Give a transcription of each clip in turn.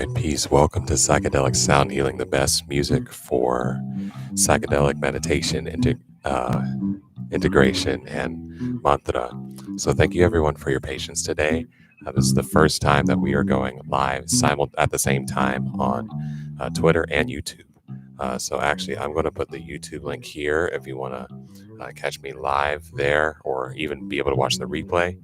right, peace. Welcome to Psychedelic Sound Healing, the best music for psychedelic meditation, integration, and mantra. So, thank you everyone for your patience today. This is the first time that we are going live at the same time on Twitter and YouTube. Actually, I'm going to put the YouTube link here if you want to catch me live there or even be able to watch the replay.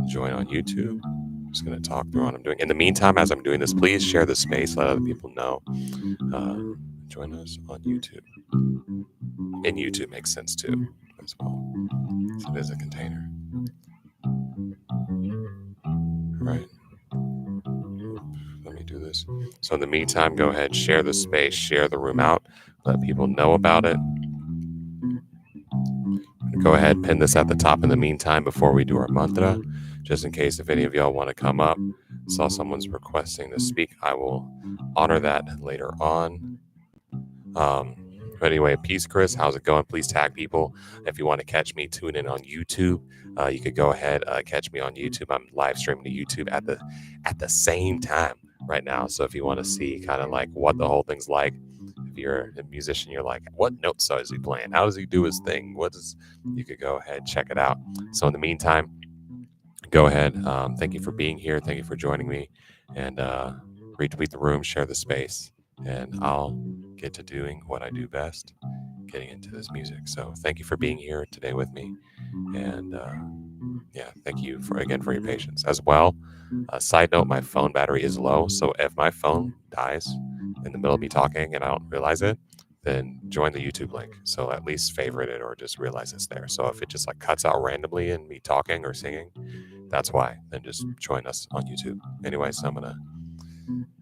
Join on YouTube. I'm just going to talk through what I'm doing. In the meantime, as I'm doing this, please share the space, let other people know. Join us on YouTube. And YouTube makes sense too, as well. So it is a container. Right. Let me do this. So in the meantime, go ahead, share the space, share the room out, let people know about it. Go ahead, pin this at the top in the meantime before we do our mantra, just in case if any of y'all want to come up. Saw someone's requesting to speak. I will honor that later on. But anyway, peace, Chris. How's it going? Please tag people. If you want to catch me, tune in on YouTube. You could go ahead, catch me on YouTube. I'm live streaming to YouTube at the same time right now. So if you want to see kind of like what the whole thing's like, if you're a musician, you're like, what notes is he playing? How does he do his thing? You could go ahead, check it out. So in the meantime, go ahead. Thank you for being here. Thank you for joining me. And retweet the room, share the space, and I'll get to doing what I do best, getting into this music. So thank you for being here today with me. And thank you for your patience as well. Side note, my phone battery is low. So if my phone dies in the middle of me talking and I don't realize it, then join the YouTube link. So at least favorite it or just realize it's there. So if it just like cuts out randomly in me talking or singing, that's why. Then just join us on YouTube. Anyway, so I'm gonna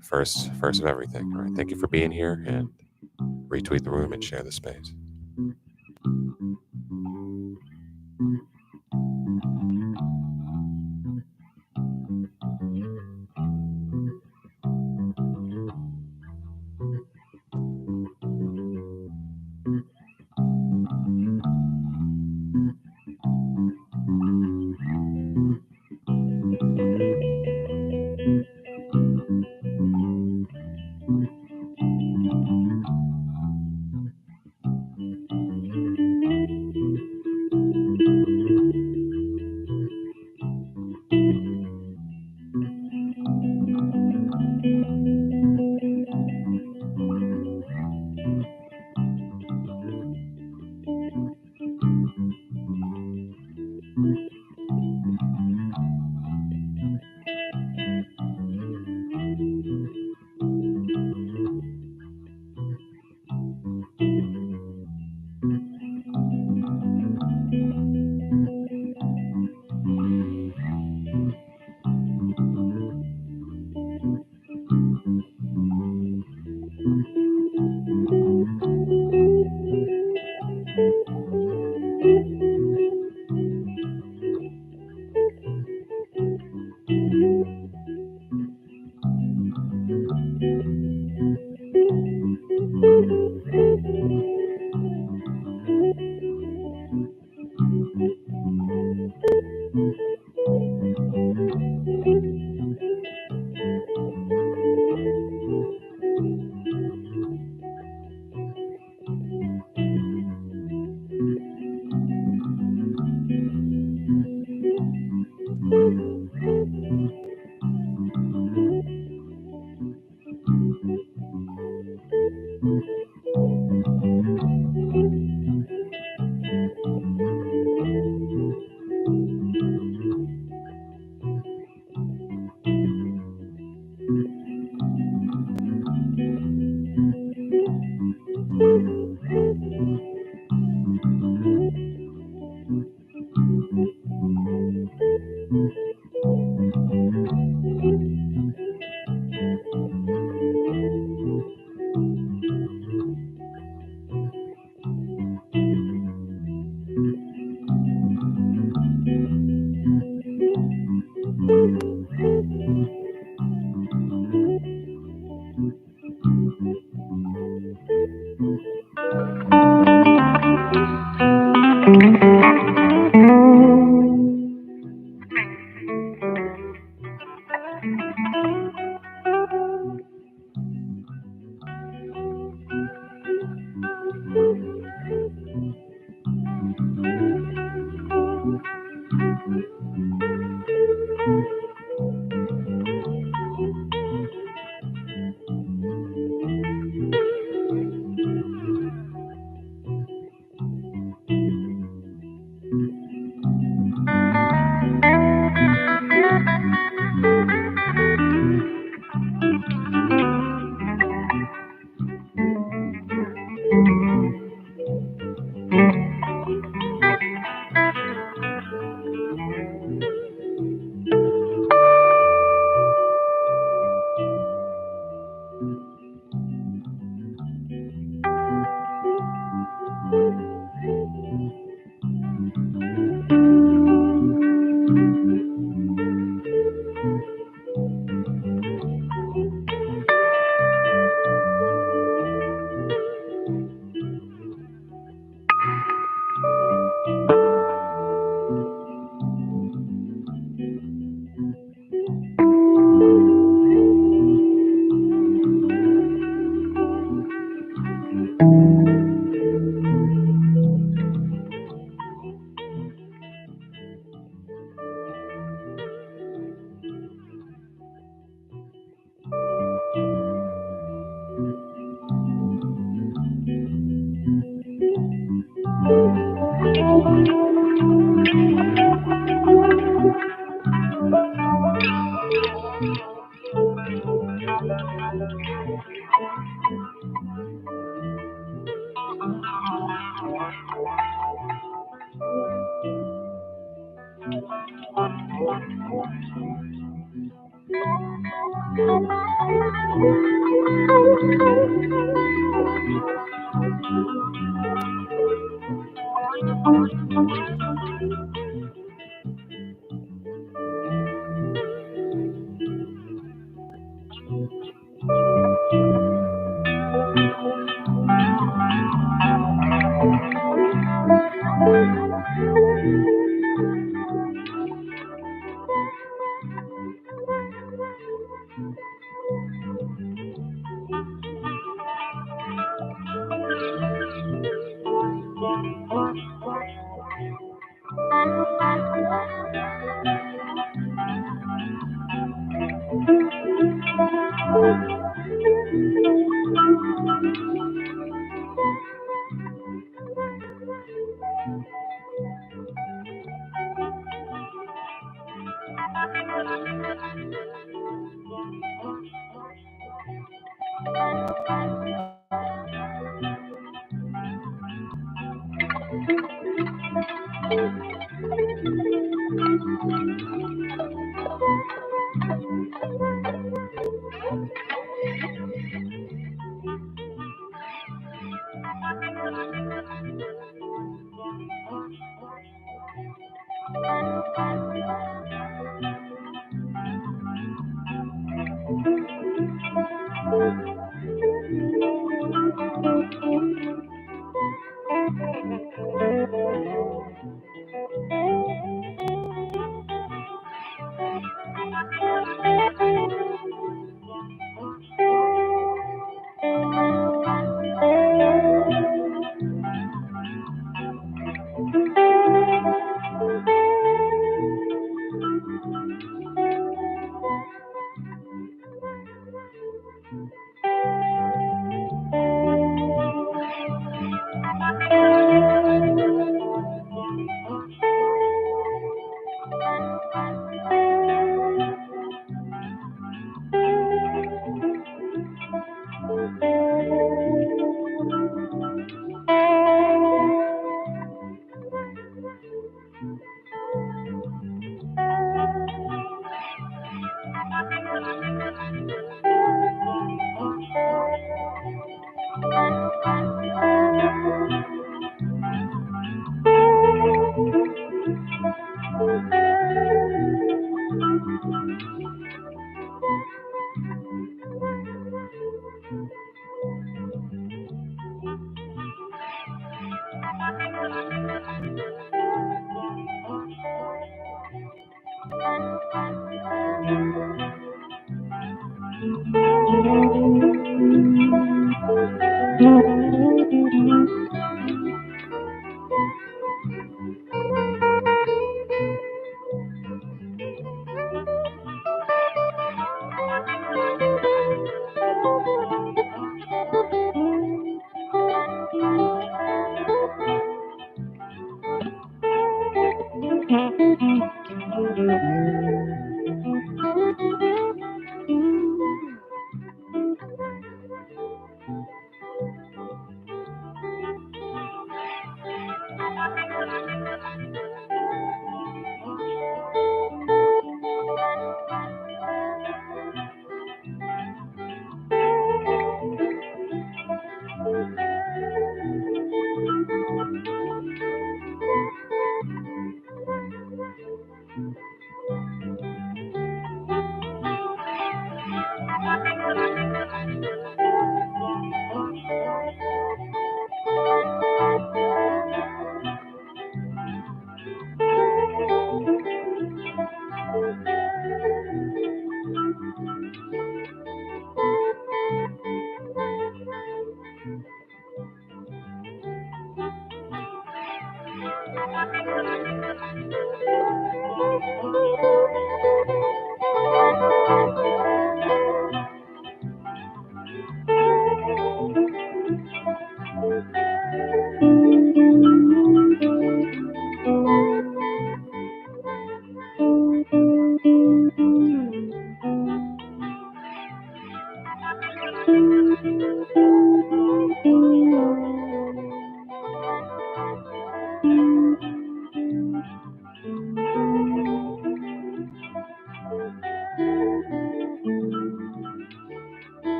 first of everything. All right. Thank you for being here and retweet the room and share the space.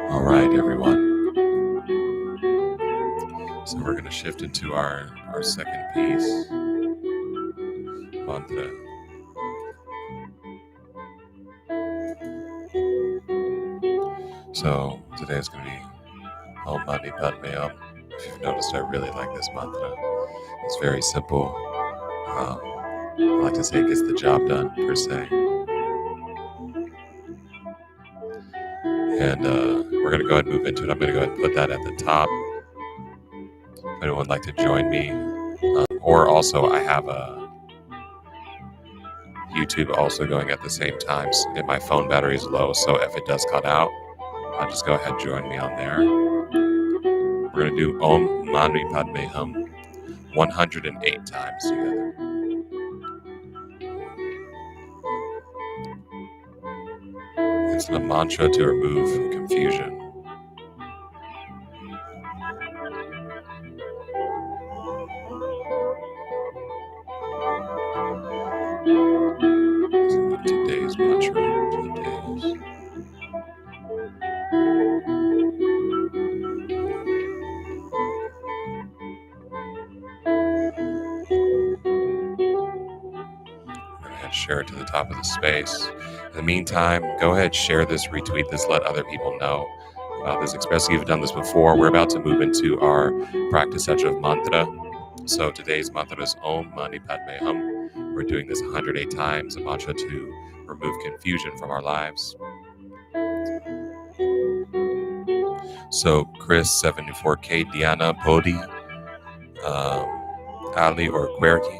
All right, everyone. So we're going to shift into our second piece, mantra. So today is going to be Om Mani Padme Hum. If you've noticed, I really like this mantra. It's very simple. I like to say it gets the job done, per se. And we're going to go ahead and move into it. I'm going to go ahead and put that at the top. If anyone would like to join me. Or also, I have a YouTube also going at the same time. And my phone battery is low, so if it does cut out, just go ahead and join me on there. We're going to do Om Mani Padme Hum 108 times together. It's a mantra to remove confusion. Today's mantra. Share it to the top of the space. In the meantime, go ahead, share this, retweet this, let other people know about this, especially if you've done this before. We're about to move into our practice session of mantra. So today's mantra is Om Mani Padme Hum. We're doing this 108 times, a mantra to remove confusion from our lives. So Chris, 74K, Diana, Podi, Ali or Querky,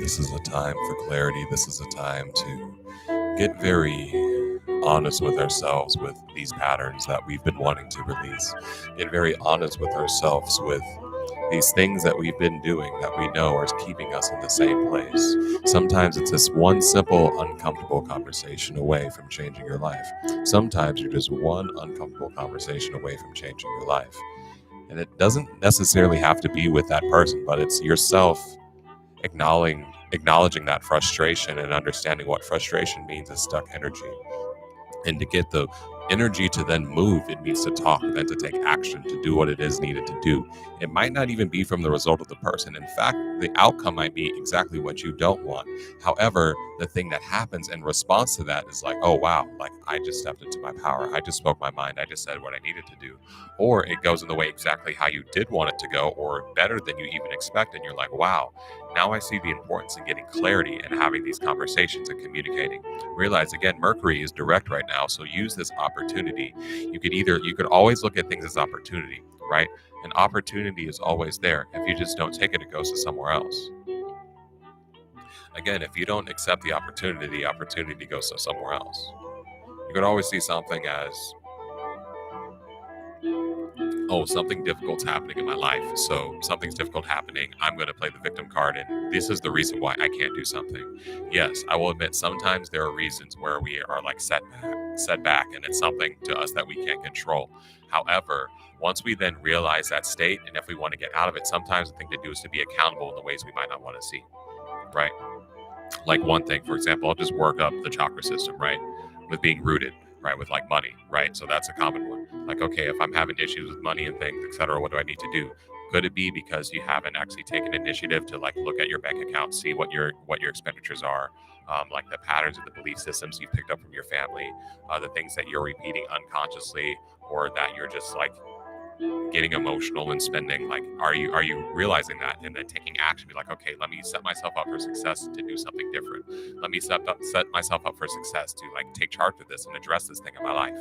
This is a time for clarity. This is a time to get very honest with ourselves with these patterns that we've been wanting to release. Get very honest with ourselves with these things that we've been doing that we know are keeping us in the same place. Sometimes it's this one simple, uncomfortable conversation away from changing your life. Sometimes you're just one uncomfortable conversation away from changing your life. And it doesn't necessarily have to be with that person, but it's yourself acknowledging that frustration and understanding what frustration means is stuck energy. And to get the energy to then move, it needs to talk, then to take action, to do what it is needed to do. It might not even be from the result of the person. In fact, the outcome might be exactly what you don't want. However, the thing that happens in response to that is like, oh, wow, like I just stepped into my power. I just spoke my mind. I just said what I needed to do. Or it goes in the way exactly how you did want it to go, or better than you even expect. And you're like, wow, now I see the importance in getting clarity and having these conversations and communicating. Realize again, Mercury is direct right now, so use this opportunity. You could always look at things as opportunity, right? An opportunity is always there. If you just don't take it, it goes to somewhere else. Again, if you don't accept the opportunity goes to somewhere else. You could always see something as, oh, something difficult's happening in my life. So something's difficult happening. I'm going to play the victim card, and this is the reason why I can't do something. Yes, I will admit sometimes there are reasons where we are like set back, and it's something to us that we can't control. However, once we then realize that state, and if we want to get out of it, sometimes the thing to do is to be accountable in the ways we might not want to see, right? Like one thing, for example, I'll just work up the chakra system, right? With being rooted, right? With like money, right? So that's a common one. Like, okay, if I'm having issues with money and things, etc., what do I need to do? Could it be because you haven't actually taken initiative to like look at your bank account, see what your expenditures are, like the patterns and the belief systems you picked up from your family, the things that you're repeating unconsciously, or that you're just like getting emotional and spending, like, are you realizing that and then taking action? Be like, okay, let me set myself up for success to do something different. Let me set myself up for success to like take charge of this and address this thing in my life,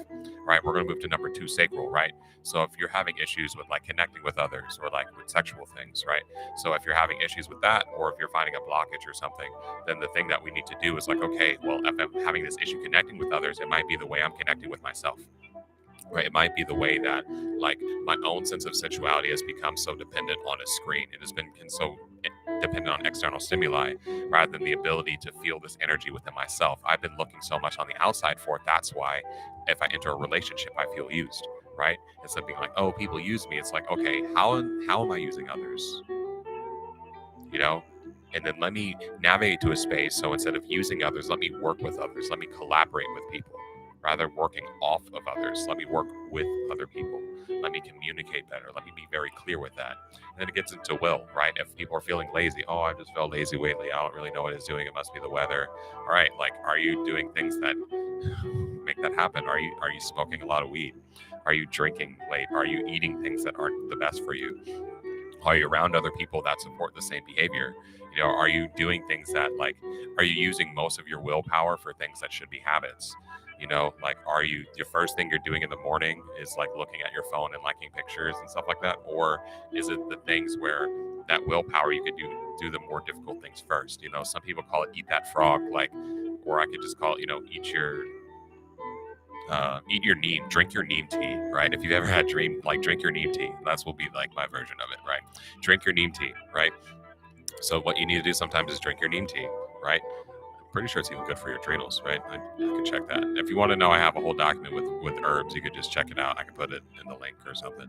right? We're going to move to number 2, sacral, right? So if you're having issues with like connecting with others or like with sexual things, right? So if you're having issues with that, or if you're finding a blockage or something, then the thing that we need to do is like, okay, well, if I'm having this issue connecting with others, it might be the way I'm connecting with myself, right? It might be the way that like my own sense of sensuality has become so dependent on a screen. It has been so dependent on external stimuli rather than the ability to feel this energy within myself. I've been looking so much on the outside for it. That's why if I enter a relationship, I feel used, right? Instead of being like, oh, people use me, it's like, okay, how am I using others? You know, and then let me navigate to a space. So instead of using others, let me work with others. Let me collaborate with people rather than working off of others. Let me work with other people. Let me communicate better. Let me be very clear with that. And then it gets into will, right? If people are feeling lazy, oh, I just felt lazy lately. I don't really know what it's doing. It must be the weather. All right, like, are you doing things that make that happen? Are you smoking a lot of weed? Are you drinking late? Are you eating things that aren't the best for you? Are you around other people that support the same behavior? You know, are you doing things that like, are you using most of your willpower for things that should be habits? You know, like, are you, your first thing you're doing in the morning is like looking at your phone and liking pictures and stuff like that? Or is it the things where that willpower you could do the more difficult things first? You know, some people call it eat that frog, like, or I could just call it, you know, eat your neem, drink your neem tea, right? If you've ever had drink your neem tea. That's will be like my version of it, right? Drink your neem tea, right? So what you need to do sometimes is drink your neem tea, right? I'm pretty sure it's even good for your adrenals, right? I can check that. If you want to know, I have a whole document with herbs. You could just check it out. I can put it in the link or something.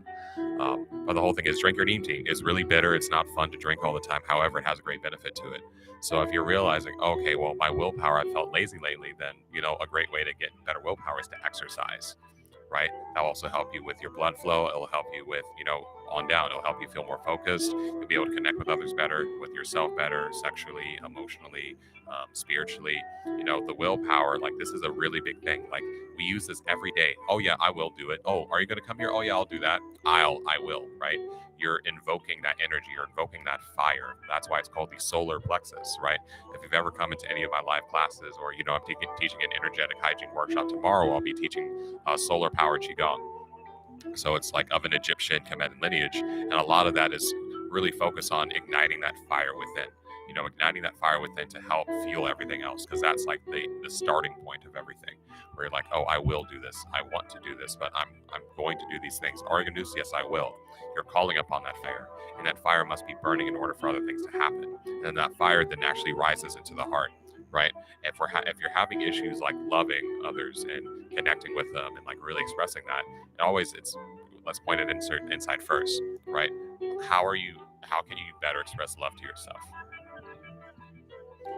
But the whole thing is drink your neem tea. It's really bitter. It's not fun to drink all the time. However, it has a great benefit to it. So if you're realizing, okay, well, my willpower, I felt lazy lately, then, you know, a great way to get better willpower is to exercise, right? That'll also help you with your blood flow. It'll help you with, you know, on down. It'll help you feel more focused. You'll be able to connect with others better, with yourself better, sexually, emotionally, spiritually. You know, the willpower, like, this is a really big thing. Like, we use this every day. Oh yeah, I will do it. Oh, are you going to come here? Oh yeah, I'll do that. I will, right? You're invoking that energy. You're invoking that fire. That's why it's called the solar plexus, right? If you've ever come into any of my live classes, or, you know, I'm teaching an energetic hygiene workshop tomorrow, I'll be teaching solar power qigong. So it's like of an Egyptian Kemetic lineage, and a lot of that is really focused on igniting that fire within. You know, igniting that fire within to help fuel everything else, because that's like the starting point of everything. Where you're like, oh, I will do this. I want to do this, but I'm going to do these things. Are you going to do this? Yes, I will. You're calling upon that fire, and that fire must be burning in order for other things to happen. And that fire then actually rises into the heart, right? If you're having issues like loving others and connecting with them and like really expressing that, it's let's point it inside first, right? How can you better express love to yourself?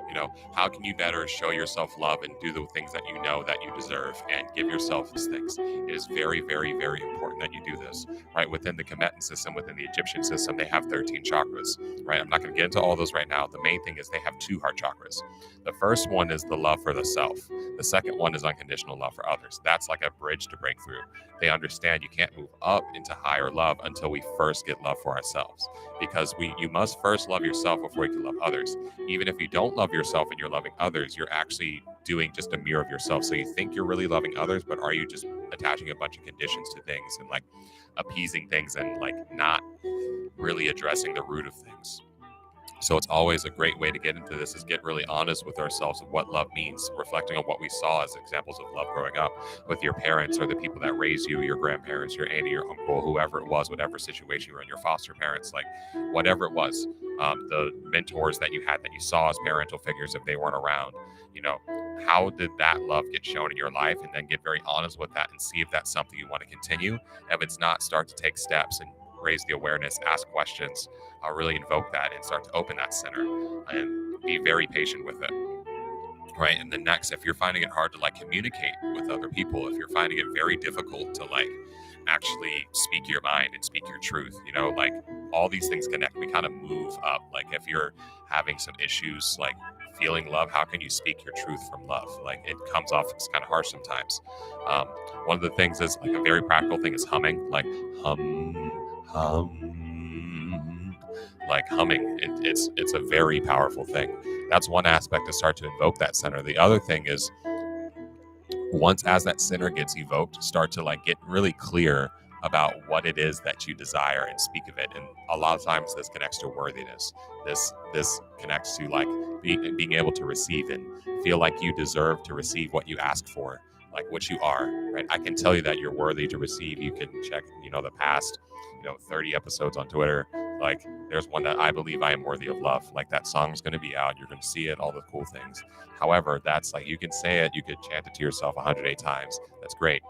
You know, how can you better show yourself love and do the things that you know that you deserve and give yourself these things? It is very, very, very important that you do this, right? Within the Kemetan system, within the Egyptian system, they have 13 chakras, right? I'm not going to get into all those right now. The main thing is they have 2 heart chakras. The first one is the love for the self. The second one is unconditional love for others. That's like a bridge to break through. They understand you can't move up into higher love until we first get love for ourselves, because you must first love yourself before you can love others. Even if you don't love yourself and you're loving others, you're actually doing just a mirror of yourself. So you think you're really loving others, but are you just attaching a bunch of conditions to things and like appeasing things and like not really addressing the root of things? So it's always a great way to get into this is get really honest with ourselves of what love means, reflecting on what we saw as examples of love growing up with your parents or the people that raised you, your grandparents, your auntie, your uncle, whoever it was, whatever situation you were in, your foster parents, like whatever it was, the mentors that you had that you saw as parental figures if they weren't around, you know, how did that love get shown in your life? And then get very honest with that and see if that's something you want to continue. If it's not, start to take steps and raise the awareness, ask questions, really invoke that and start to open that center and be very patient with it, right? And then next, if you're finding it hard to like communicate with other people, if you're finding it very difficult to like actually speak your mind and speak your truth, you know, like all these things connect. We kind of move up. Like if you're having some issues like feeling love, how can you speak your truth from love? Like, it comes off as kind of harsh sometimes. Um, one of the things is like a very practical thing is humming, like hum, like humming. It's a very powerful thing. That's one aspect to start to invoke that center. The other thing is, once as that center gets evoked, start to like get really clear about what it is that you desire and speak of it. And a lot of times this connects to worthiness. This connects to like being able to receive and feel like you deserve to receive what you ask for, like what you are, right? I can tell you that you're worthy to receive. You can check, the past, 30 episodes on Twitter. Like, there's one that I believe I am worthy of love. Like, that song's going to be out. You're going to see it, all the cool things. However, that's like, you can say it, you could chant it to yourself 108 times. That's great.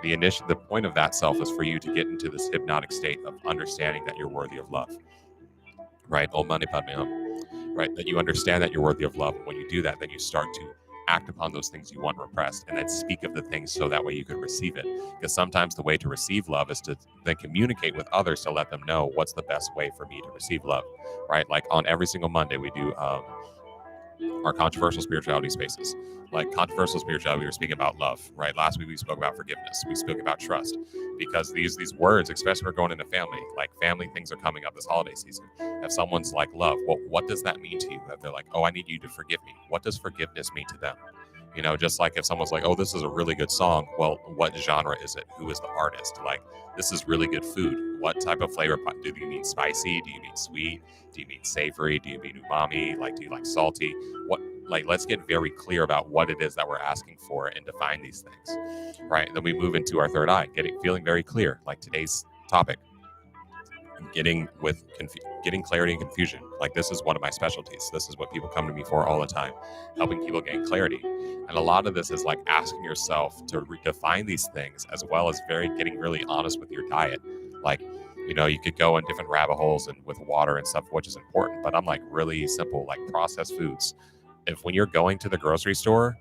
The point of that self is for you to get into this hypnotic state of understanding that you're worthy of love, right? Om Mani Padme Hum, right? That you understand that you're worthy of love. When you do that, then you start to act upon those things you want repressed, and then speak of the things so that way you can receive it. Because sometimes the way to receive love is to then communicate with others to let them know what's the best way for me to receive love, right? Like, on every single Monday we do our controversial spirituality spaces. Like, controversial spirituality, we were speaking about love, right? Last week we spoke about forgiveness. We spoke about trust, because these words, especially we're going into family, like family things are coming up this holiday season. If someone's like love, well, what does that mean to you? If they're like, oh, I need you to forgive me, what does forgiveness mean to them? Just like if someone's like, oh, this is a really good song, well, what genre is it? Who is the artist? Like, this is really good food. What type of flavor? Do you mean spicy? Do you mean sweet? Do you mean savory? Do you mean umami? Like, do you like salty? What? Like, let's get very clear about what it is that we're asking for and define these things, right? Then we move into our third eye, feeling very clear, like today's topic, getting clarity and confusion. Like, this is one of my specialties. This is what people come to me for all the time, helping people gain clarity. And a lot of this is like asking yourself to redefine these things, as well as getting really honest with your diet. Like, you could go in different rabbit holes and with water and stuff, which is important, but I'm like really simple, like processed foods. When you're going to the grocery store,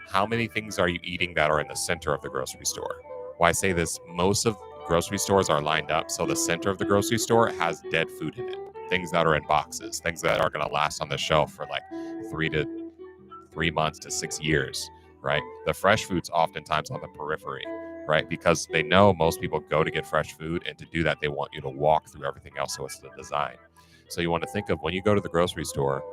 how many things are you eating that are in the center of the grocery store? Why I say this, most of grocery stores are lined up, so the center of the grocery store has dead food in it, things that are in boxes, things that are going to last on the shelf for like 3 months to 6 years, right? The fresh food's oftentimes on the periphery, right? Because they know most people go to get fresh food, and to do that, they want you to walk through everything else, so it's the design. So you want to think of, when you go to the grocery store,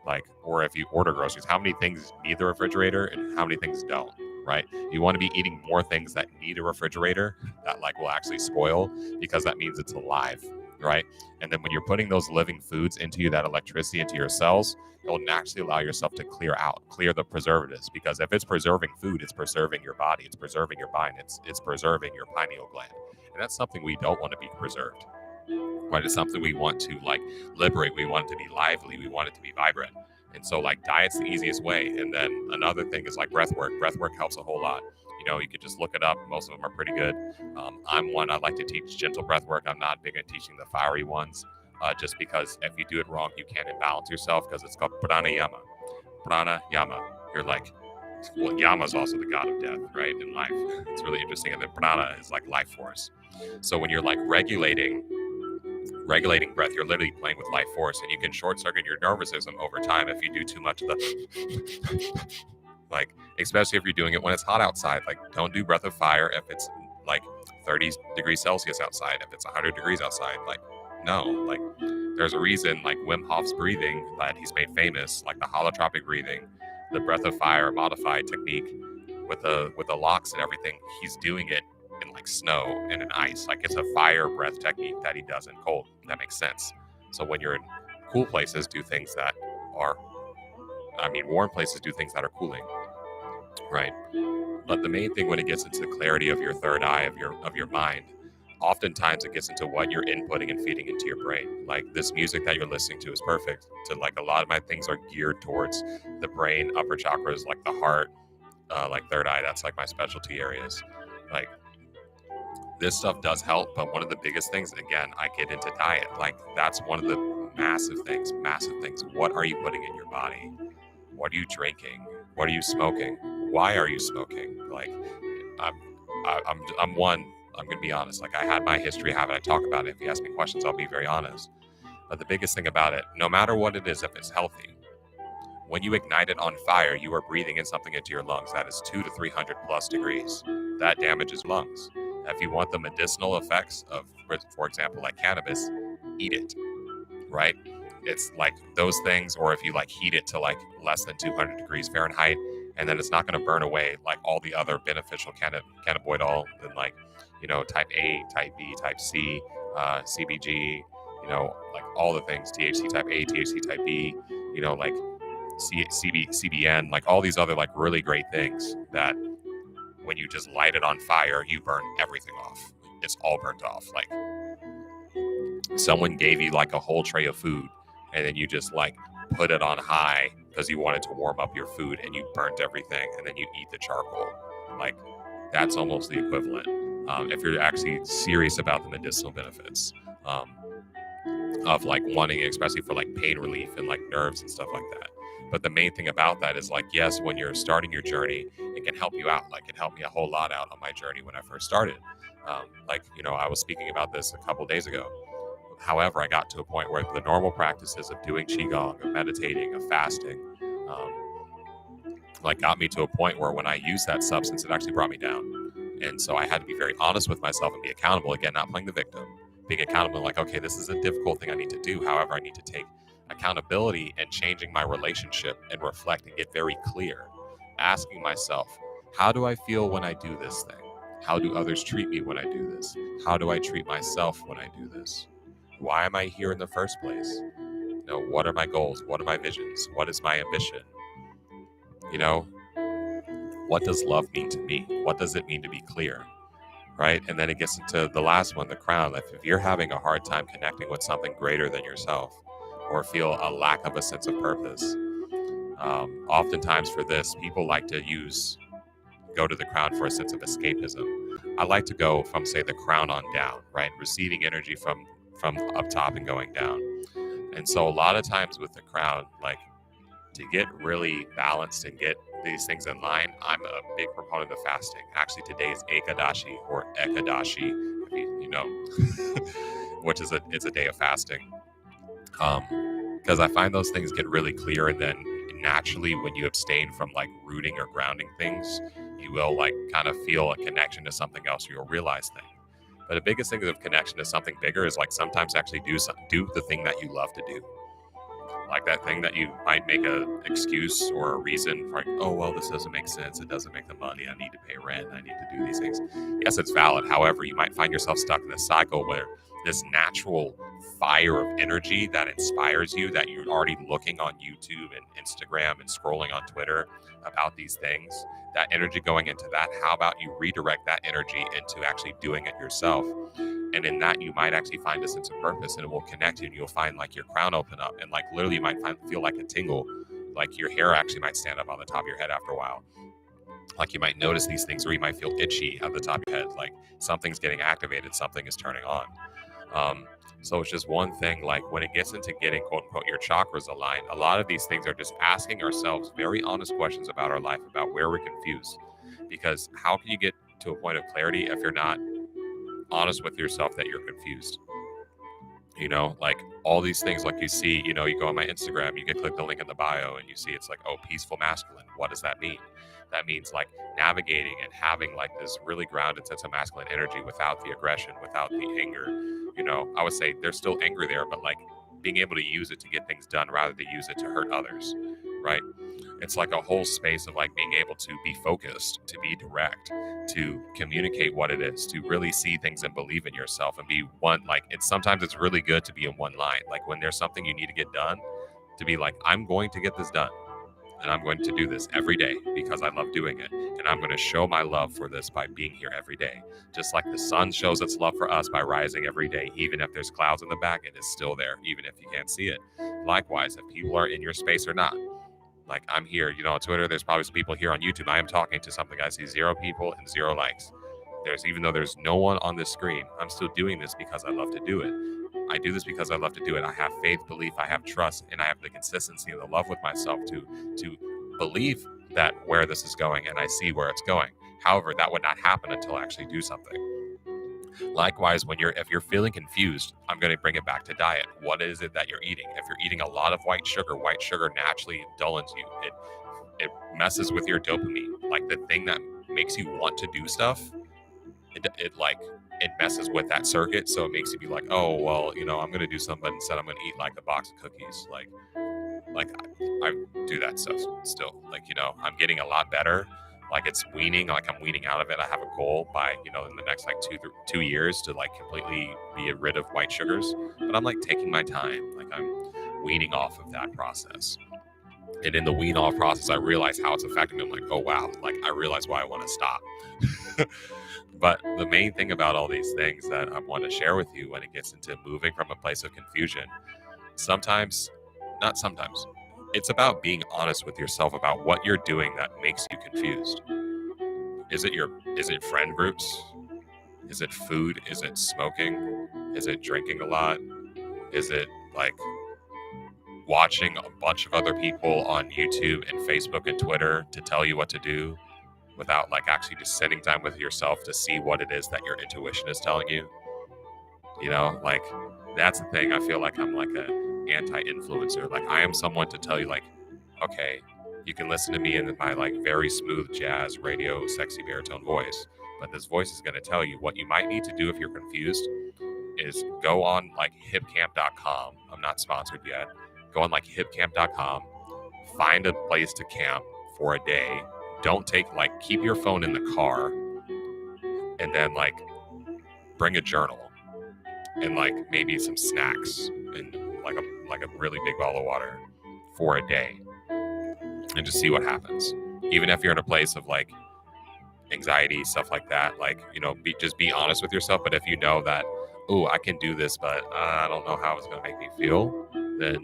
like, or if you order groceries, how many things need the refrigerator and how many things don't, right? You want to be eating more things that need a refrigerator that like will actually spoil, because that means it's alive, right? And then when you're putting those living foods into you, that electricity into your cells, it'll naturally allow yourself to clear the preservatives, because if it's preserving food, it's preserving your body, it's preserving your mind, it's preserving your pineal gland. And that's something we don't want to be preserved. Right? It's something we want to like liberate. We want it to be lively. We want it to be vibrant. And so like diet's the easiest way. And then another thing is like breath work. Breath work helps a whole lot. You could just look it up. Most of them are pretty good. I'm one, I like to teach gentle breath work. I'm not big at teaching the fiery ones, just because if you do it wrong, you can't imbalance yourself, because it's called pranayama. Pranayama. You're like, well, Yama is also the god of death, right? In life. It's really interesting. And then prana is like life force. So when you're like regulating breath, you're literally playing with life force, and you can short circuit your nervous system over time if you do too much of the like, especially if you're doing it when it's hot outside. Like, don't do breath of fire if it's like 30 degrees Celsius outside. If it's 100 degrees outside, like, no. Like, there's a reason, like Wim Hof's breathing that he's made famous, like the holotropic breathing, the breath of fire modified technique with the locks and everything. He's doing it in like snow and in ice. Like, it's a fire breath technique that he does in cold. That makes sense. So when you're in cool places, do things that are, warm places, do things that are cooling, right? But the main thing when it gets into the clarity of your third eye, of your mind, oftentimes it gets into what you're inputting and feeding into your brain. Like, this music that you're listening to is perfect. To like, a lot of my things are geared towards the brain, upper chakras, like the heart, like third eye. That's like my specialty areas. Like, this stuff does help, but one of the biggest things, again, I get into diet. Like, that's one of the massive things. What are you putting in your body? What are you drinking? What are you smoking? Why are you smoking? Like, I'm going to be honest. Like, I had my history of it. I talk about it. If you ask me questions, I'll be very honest. But the biggest thing about it, no matter what it is, if it's healthy, When you ignite it on fire, you are breathing in something into your lungs that is 2 to 300 plus degrees. That damages lungs. If you want the medicinal effects of, for example, like cannabis, eat it, right? It's like those things, or if you like heat it to like less than 200 degrees Fahrenheit, and then it's not going to burn away like all the other beneficial cannabinoid, and like, type A, type B, type C, CBG, like all the things, THC type A, THC type B, like CBN, like all these other like really great things that when you just light it on fire, you burn everything off. It's all burnt off. Like someone gave you like a whole tray of food and then you just like put it on high because you wanted to warm up your food and you burnt everything and then you eat the charcoal. Like that's almost the equivalent. If you're actually serious about the medicinal benefits of like wanting, especially for like pain relief and like nerves and stuff like that. But the main thing about that is like, yes, when you're starting your journey, it can help you out. Like it helped me a whole lot out on my journey when I first started. I was speaking about this a couple days ago. However, I got to a point where the normal practices of doing qigong, of meditating, of fasting, got me to a point where when I used that substance, it actually brought me down. And so I had to be very honest with myself and be accountable. Again, not playing the victim, being accountable. Like, okay, this is a difficult thing I need to do. However, I need to take accountability and changing my relationship and reflect and get very clear. Asking myself, how do I feel when I do this thing? How do others treat me when I do this? How do I treat myself when I do this? Why am I here in the first place? What are my goals? What are my visions? What is my ambition? What does love mean to me? What does it mean to be clear? Right? And then it gets into the last one, the crown. If you're having a hard time connecting with something greater than yourself or feel a lack of a sense of purpose, oftentimes for this, people like to go to the crown for a sense of escapism. I like to go from, say, the crown on down, right? Receiving energy from up top and going down. And so a lot of times with the crown, like to get really balanced and get these things in line, I'm a big proponent of fasting. Actually, today is Ekadashi or Ekadashi, which is it's a day of fasting. Because I find those things get really clear, and then naturally when you abstain from like rooting or grounding things, you will like kind of feel a connection to something else, or you'll realize things. But the biggest thing of connection to something bigger is like sometimes actually do the thing that you love to do. Like that thing that you might make an excuse or a reason for, like, oh, well, this doesn't make sense. It doesn't make the money. I need to pay rent. I need to do these things. Yes, it's valid. However, you might find yourself stuck in a cycle where this natural fire of energy that inspires you, that you're already looking on YouTube and Instagram and scrolling on Twitter about these things, that energy going into that, how about you redirect that energy into actually doing it yourself? And in that, you might actually find a sense of purpose, and it will connect you, and you'll find like your crown open up, and like literally you might feel like a tingle, like your hair actually might stand up on the top of your head after a while. Like you might notice these things, or you might feel itchy at the top of your head, like something's getting activated, something is turning on. So it's just one thing, like when it gets into getting quote unquote your chakras aligned, a lot of these things are just asking ourselves very honest questions about our life, about where we're confused. Because how can you get to a point of clarity if you're not honest with yourself that you're confused? Like all these things, like you see, you go on my Instagram, you can click the link in the bio and you see it's like, oh, peaceful masculine. What does that mean? That means like navigating and having like this really grounded sense of masculine energy without the aggression, without the anger. I would say there's still anger there, but like being able to use it to get things done rather than use it to hurt others, right? It's like a whole space of like being able to be focused, to be direct, to communicate what it is, to really see things and believe in yourself and be one. Like sometimes it's really good to be in one line. Like when there's something you need to get done, to be like, I'm going to get this done. And I'm going to do this every day because I love doing it. And I'm going to show my love for this by being here every day. Just like the sun shows its love for us by rising every day, even if there's clouds in the back, it is still there, even if you can't see it. Likewise, if people are in your space or not, like I'm here, on Twitter, there's probably some people here on YouTube. I am talking to something. I see 0 people and 0 likes. Even though there's no one on this screen, I'm still doing this because I love to do it. I do this because I love to do it. I have faith, belief, I have trust, and I have the consistency and the love with myself to believe that where this is going, and I see where it's going. However, that would not happen until I actually do something. Likewise, if you're feeling confused, I'm going to bring it back to diet. What is it that you're eating? If you're eating a lot of white sugar naturally dullens you. It messes with your dopamine, like the thing that makes you want to do stuff. It messes with that circuit, so it makes you be like, oh well, I'm going to do something, but instead I'm going to eat like a box of cookies. Like I do that stuff still. I'm getting a lot better. Like it's weaning. Like I'm weaning out of it. I have a goal by in the next like 2 years to like completely be rid of white sugars. But I'm like taking my time. Like I'm weaning off of that process. And in the wean off process, I realize how it's affecting me. I'm like, oh wow, like I realize why I want to stop. But the main thing about all these things that I want to share with you when it gets into moving from a place of confusion, not sometimes, it's about being honest with yourself about what you're doing that makes you confused. Is it friend groups? Is it food? Is it smoking? Is it drinking a lot? Is it like watching a bunch of other people on YouTube and Facebook and Twitter to tell you what to do without like actually just spending time with yourself to see what it is that your intuition is telling you? Like that's the thing. I feel like I'm like a anti-influencer. Like I am someone to tell you like, okay, you can listen to me in my like very smooth jazz radio sexy baritone voice, but this voice is going to tell you what you might need to do if you're confused is go on like hipcamp.com. I'm not sponsored yet. Go on like hipcamp.com, find a place to camp for a day. Don't keep your phone in the car, and then like bring a journal and like maybe some snacks and like a really big bottle of water for a day, and just see what happens. Even if you're in a place of like anxiety, stuff like that, like just be honest with yourself. But if you know that, oh, I can do this, but I don't know how it's going to make me feel, then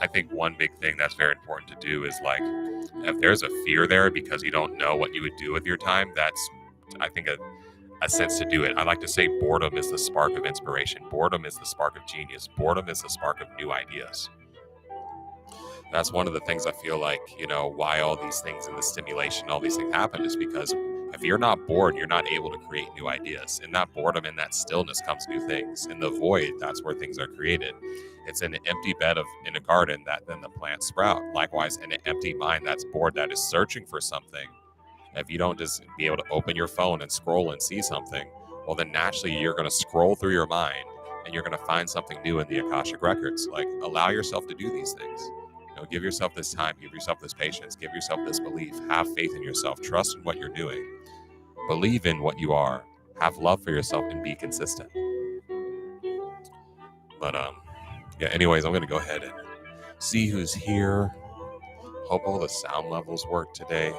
I think one big thing that's very important to do is like, if there's a fear there because you don't know what you would do with your time, that's, I think, a sense to do it. I like to say boredom is the spark of inspiration. Boredom is the spark of genius. Boredom is the spark of new ideas. That's one of the things I feel like, why all these things and the stimulation, all these things happen is because if you're not bored, you're not able to create new ideas. In that boredom, in that stillness comes new things. In the void, that's where things are created. It's in an empty bed in a garden that then the plants sprout. Likewise, in an empty mind that's bored, that is searching for something. If you don't just be able to open your phone and scroll and see something, well, then naturally you're going to scroll through your mind and you're going to find something new in the Akashic Records. Like, allow yourself to do these things. Give yourself this time, give yourself this patience, give yourself this belief, have faith in yourself, trust in what you're doing, believe in what you are, have love for yourself, and be consistent. But yeah, anyways, I'm going to go ahead and see who's here. Hope all the sound levels work today.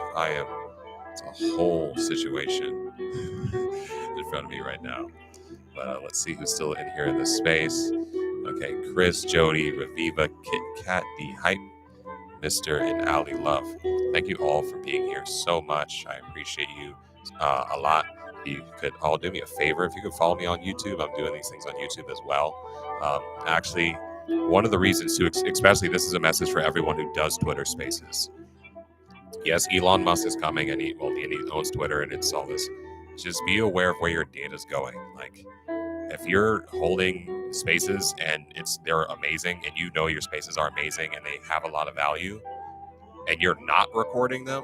It's a whole situation in front of me right now. But let's see who's still in here in this space. Okay, Chris, Jody, Raviva, Kit Kat, The Hype, Mr. and Ali Love. Thank you all for being here so much. I appreciate you a lot. You could all do me a favor if you could follow me on YouTube. I'm doing these things on YouTube as well. Actually, one of the reasons to, especially this is a message for everyone who does Twitter Spaces. Yes, Elon Musk is coming, and he owns Twitter, and it's all this. Just be aware of where your data is going. Like, if you're holding spaces and they're amazing, and your spaces are amazing and they have a lot of value, and you're not recording them,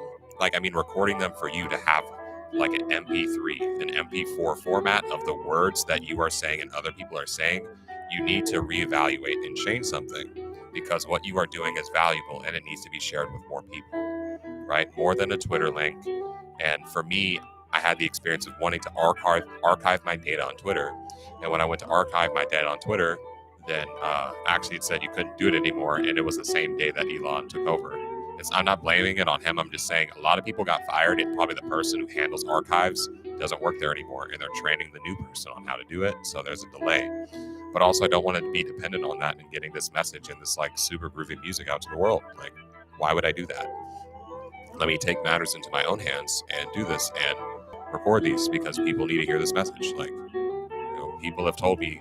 recording them for you to have like an MP3, an MP4 format of the words that you are saying and other people are saying, you need to reevaluate and change something, because what you are doing is valuable and it needs to be shared with more people, right? More than a Twitter link. And for me, I had the experience of wanting to archive my data on Twitter. And when I went to archive my data on Twitter, then actually it said you couldn't do it anymore. And it was the same day that Elon took over. I'm not blaming it on him. I'm just saying a lot of people got fired, and probably the person who handles archives doesn't work there anymore. And they're training the new person on how to do it. So there's a delay. But also, I don't want to be dependent on that and getting this message and this like super groovy music out to the world. Like, why would I do that? Let me take matters into my own hands and do this and record these, because people need to hear this message. Like, people have told me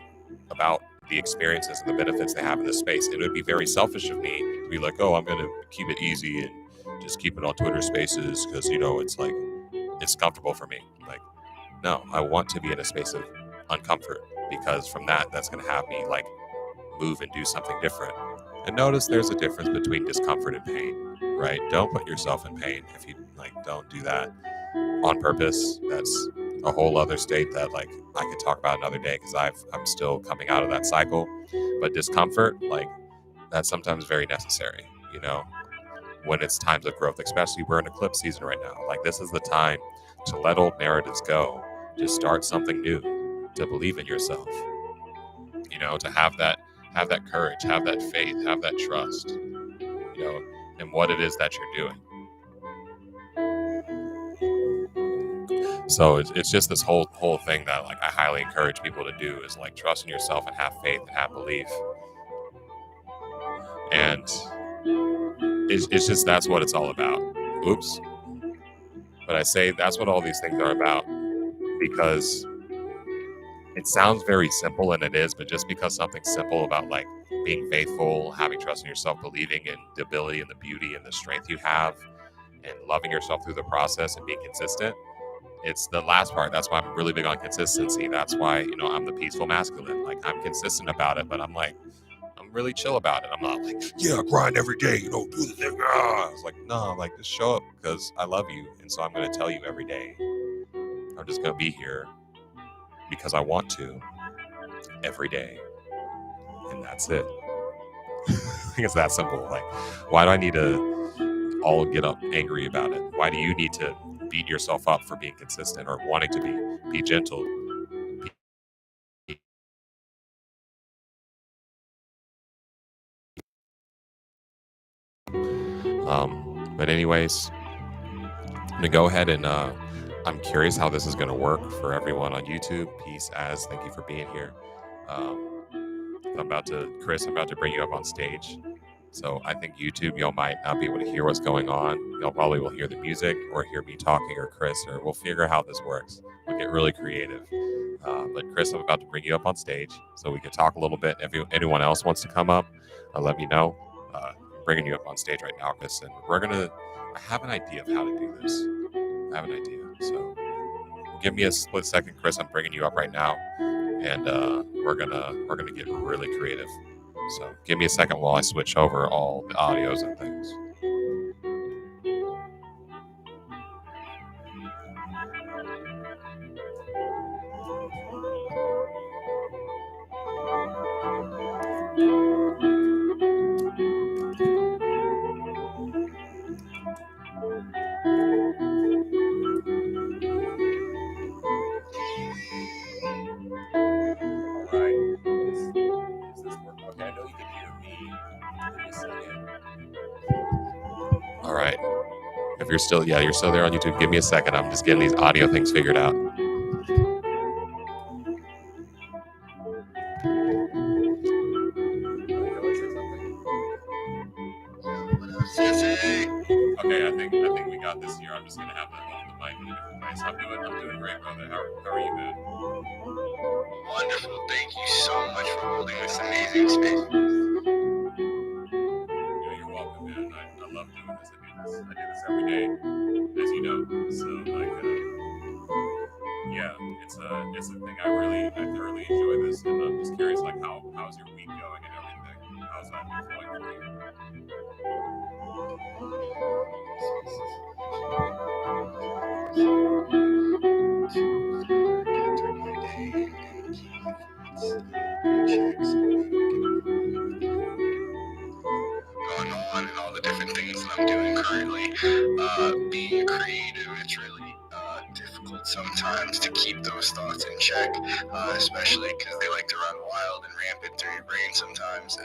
about the experiences and the benefits they have in this space. It would be very selfish of me to be like, oh, I'm going to keep it easy and just keep it on Twitter Spaces because, it's like, it's comfortable for me. Like, No, I want to be in a space of uncomfort, because from that's going to have me like move and do something different. And notice there's a difference between discomfort and pain, right? Don't put yourself in pain. If you like, don't do that on purpose. That's a whole other state that like I could talk about another day, because I'm still coming out of that cycle. But discomfort, like, that's sometimes very necessary, you know, when it's times of growth. Especially, we're in eclipse season right now. Like, this is the time to let old narratives go, to start something new, to believe in yourself, you know, to have that courage, have that faith, have that trust, you know, in what it is that you're doing. So it's just this whole thing that like I highly encourage people to do, is like trust in yourself and have faith and have belief. And it's just, that's what it's all about. Oops. But I say that's what all these things are about, because it sounds very simple, and it is, but just because something's simple about like being faithful, having trust in yourself, believing in the ability and the beauty and the strength you have, and loving yourself through the process and being consistent, it's the last part. That's why I'm really big on consistency. That's why, you know, I'm the peaceful masculine. Like, I'm consistent about it, but I'm really chill about it. I'm not like, yeah, grind every day, you know, do the thing. Ah. It's like, no, like, just show up because I love you. And so I'm going to tell you every day. I'm just going to be here because I want to every day. And that's it. I think it's that simple. Like, why do I need to all get up angry about it? Why do you need to beat yourself up for being consistent or wanting to be gentle? But anyways, I'm gonna go ahead and I'm curious how this is gonna work for everyone on YouTube. Peace, as thank you for being here. Chris, I'm about to bring you up on stage. So I think YouTube, y'all might not be able to hear what's going on. Y'all probably will hear the music or hear me talking or Chris, or we'll figure out how this works. We'll get really creative. But Chris, I'm about to bring you up on stage so we can talk a little bit. If anyone else wants to come up, let me know. I'm bringing you up on stage right now, Chris, and I have an idea of how to do this. I have an idea. So give me a split second, Chris. I'm bringing you up right now, and we're gonna get really creative. So give me a second while I switch over all the audios and things. All right. If you're still there on YouTube, give me a second. I'm just getting these audio things figured out. Okay, I think we got this here. I'm just gonna have the mic in a different place. I'm doing great, brother. How are you, man? Wonderful. Thank you so much for holding this amazing space. You're welcome, man. I love doing this. I do this every day, as you know. So like, yeah, it's a thing. I thoroughly enjoy this, and I'm just curious, like, how's your week going and everything? How's that been going for you? Get through my day and keep my thoughts in check, going on and all the different things that I'm doing currently. Being creative, it's really difficult sometimes to keep those thoughts in check, especially because they like to run wild and rampant through your brain sometimes.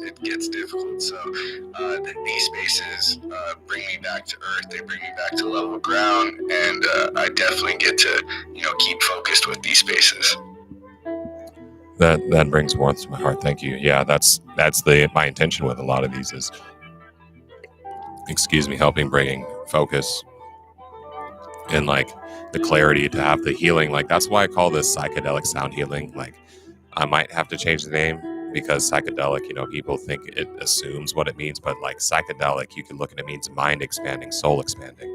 It gets difficult. So these spaces bring me back to earth. They bring me back to level ground, and I definitely get to keep focused with these spaces. That brings warmth to my heart. Thank you. Yeah, that's my intention with a lot of these is, helping bringing focus and like the clarity to have the healing. Like, that's why I call this psychedelic sound healing. Like, I might have to change the name because psychedelic, people think it assumes what it means, but like psychedelic, you can look at it means mind expanding, soul expanding.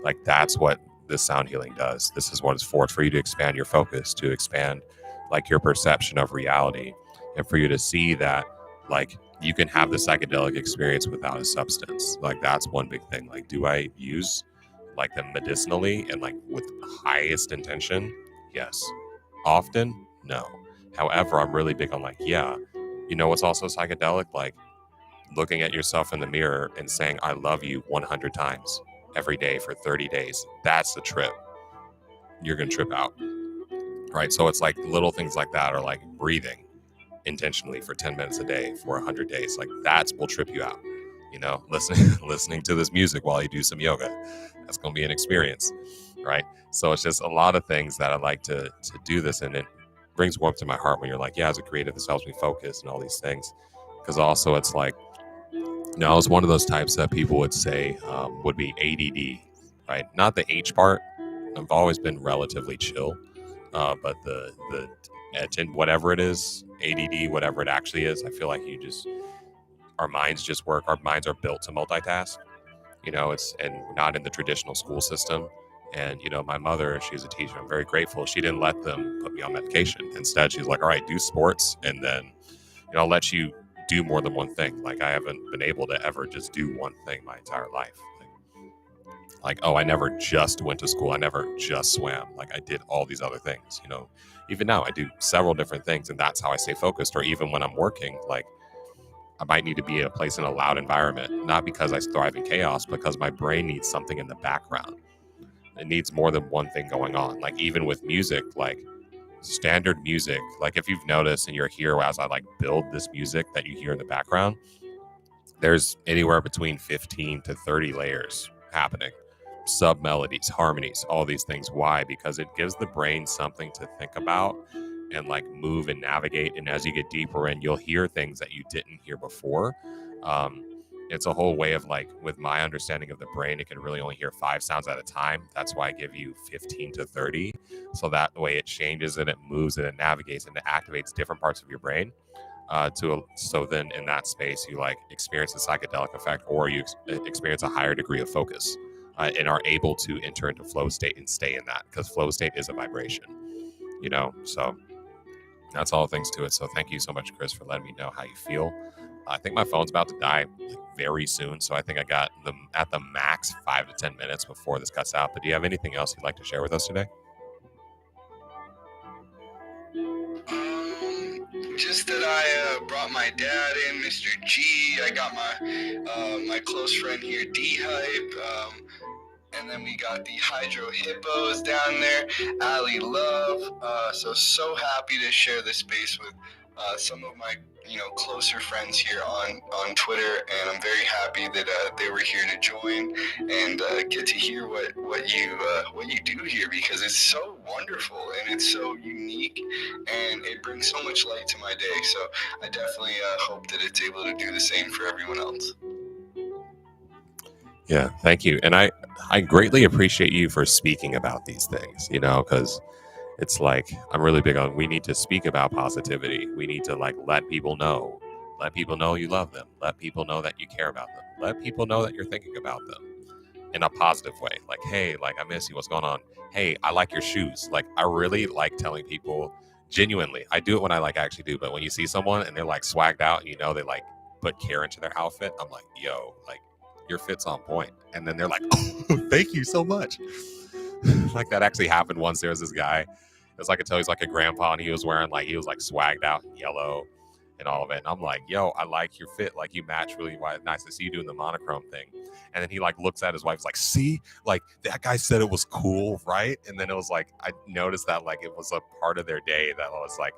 Like, that's what this sound healing does. This is what it's for you to expand your focus, to expand like your perception of reality, and for you to see that like you can have the psychedelic experience without a substance. Like that's one big thing. Like, do I use like them medicinally and like with highest intention? Yes. Often? No. However, I'm really big on like, yeah, you know what's also psychedelic? Like looking at yourself in the mirror and saying, I love you 100 times every day for 30 days. That's the trip. You're going to trip out. Right. So it's like little things like that, or like breathing intentionally for 10 minutes a day for 100 days. Like that will trip you out. You know, listening to this music while you do some yoga. That's going to be an experience. Right. So it's just a lot of things that I like to do this. And it brings warmth to my heart when you're like, yeah, as a creative, this helps me focus and all these things. Because also it's like, I was one of those types that people would say would be ADD, right? Not the H part. I've always been relatively chill, but the whatever it is, ADD, whatever it actually is, I feel like our minds just work. Our minds are built to multitask. You know, and not in the traditional school system. And you know, my mother, she's a teacher. I'm very grateful. She didn't let them put me on medication. Instead, she's like, all right, do sports, and then I'll let you do more than one thing. Like I haven't been able to ever just do one thing my entire life. Like, oh, I never just went to school. I never just swam. Like I did all these other things, you know. Even now I do several different things, and that's how I stay focused. Or even when I'm working, like I might need to be in a place in a loud environment, not because I thrive in chaos, because my brain needs something in the background. It needs more than one thing going on. Like even with music, like standard music, like if you've noticed and you're here as I like build this music that you hear in the background, there's anywhere between 15 to 30 layers happening, sub melodies, harmonies, all these things. Why? Because it gives the brain something to think about and like move and navigate. And as you get deeper in, you'll hear things that you didn't hear before. It's a whole way of like, with my understanding of the brain, it can really only hear 5 sounds at a time. That's why I give you 15 to 30. So that way it changes and it moves and it navigates and it activates different parts of your brain. So then in that space, you like experience the psychedelic effect, or you experience a higher degree of focus and are able to enter into flow state and stay in that, because flow state is a vibration, you know? So that's all things to it. So thank you so much, Chris, for letting me know how you feel. I think my phone's about to die like very soon. So I think I got them at the max 5 to 10 minutes before this cuts out. But do you have anything else you'd like to share with us today? Just that I brought my dad in, Mr. G. I got my close friend here, D-Hype. And then we got the Hydro Hippos down there, Ali Love. So happy to share this space with some of my closer friends here on Twitter, and I'm very happy that they were here to join and get to hear what you do here, because it's so wonderful and it's so unique and it brings so much light to my day. So I definitely hope that it's able to do the same for everyone else. Yeah, thank you. And I greatly appreciate you for speaking about these things, you know, because it's like I'm really big on, we need to speak about positivity. We need to like let people know you love them. Let people know that you care about them. Let people know that you're thinking about them in a positive way. Like, hey, like I miss you. What's going on? Hey, I like your shoes. Like I really like telling people genuinely. I do it when I like actually do, but when you see someone and they're like swagged out and you know they like put care into their outfit, I'm like, yo, like your fit's on point. And then they're like, oh, thank you so much. Like that actually happened once. There was this guy, it was like, I tell he's like a grandpa, and he was like swagged out in yellow and all of it. And I'm like, yo, I like your fit. Like you match really well. Nice to see you doing the monochrome thing. And then he like looks at his wife, like, see, like that guy said it was cool, right? And then it was like, I noticed that like it was a part of their day that was like,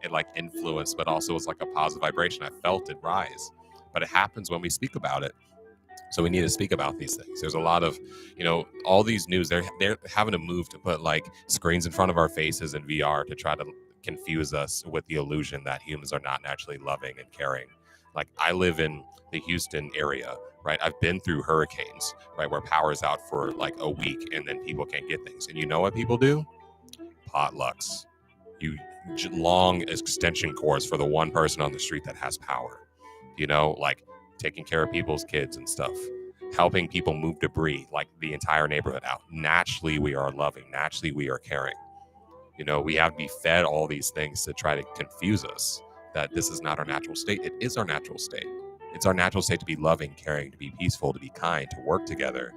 it like influenced, but also was like a positive vibration. I felt it rise. But it happens when we speak about it. So we need to speak about these things. There's a lot of, all these news, they're having to move to put like screens in front of our faces in VR to try to confuse us with the illusion that humans are not naturally loving and caring. Like I live in the Houston area, right? I've been through hurricanes, right? Where power's out for like a week and then people can't get things. And you know what people do? Potlucks. You long extension cords for the one person on the street that has power, like taking care of people's kids and stuff. helping people move debris, like the entire neighborhood out. Naturally, we are loving. Naturally, we are caring. We have to be fed all these things to try to confuse us that this is not our natural state. It is our natural state. It's our natural state to be loving, caring, to be peaceful, to be kind, to work together,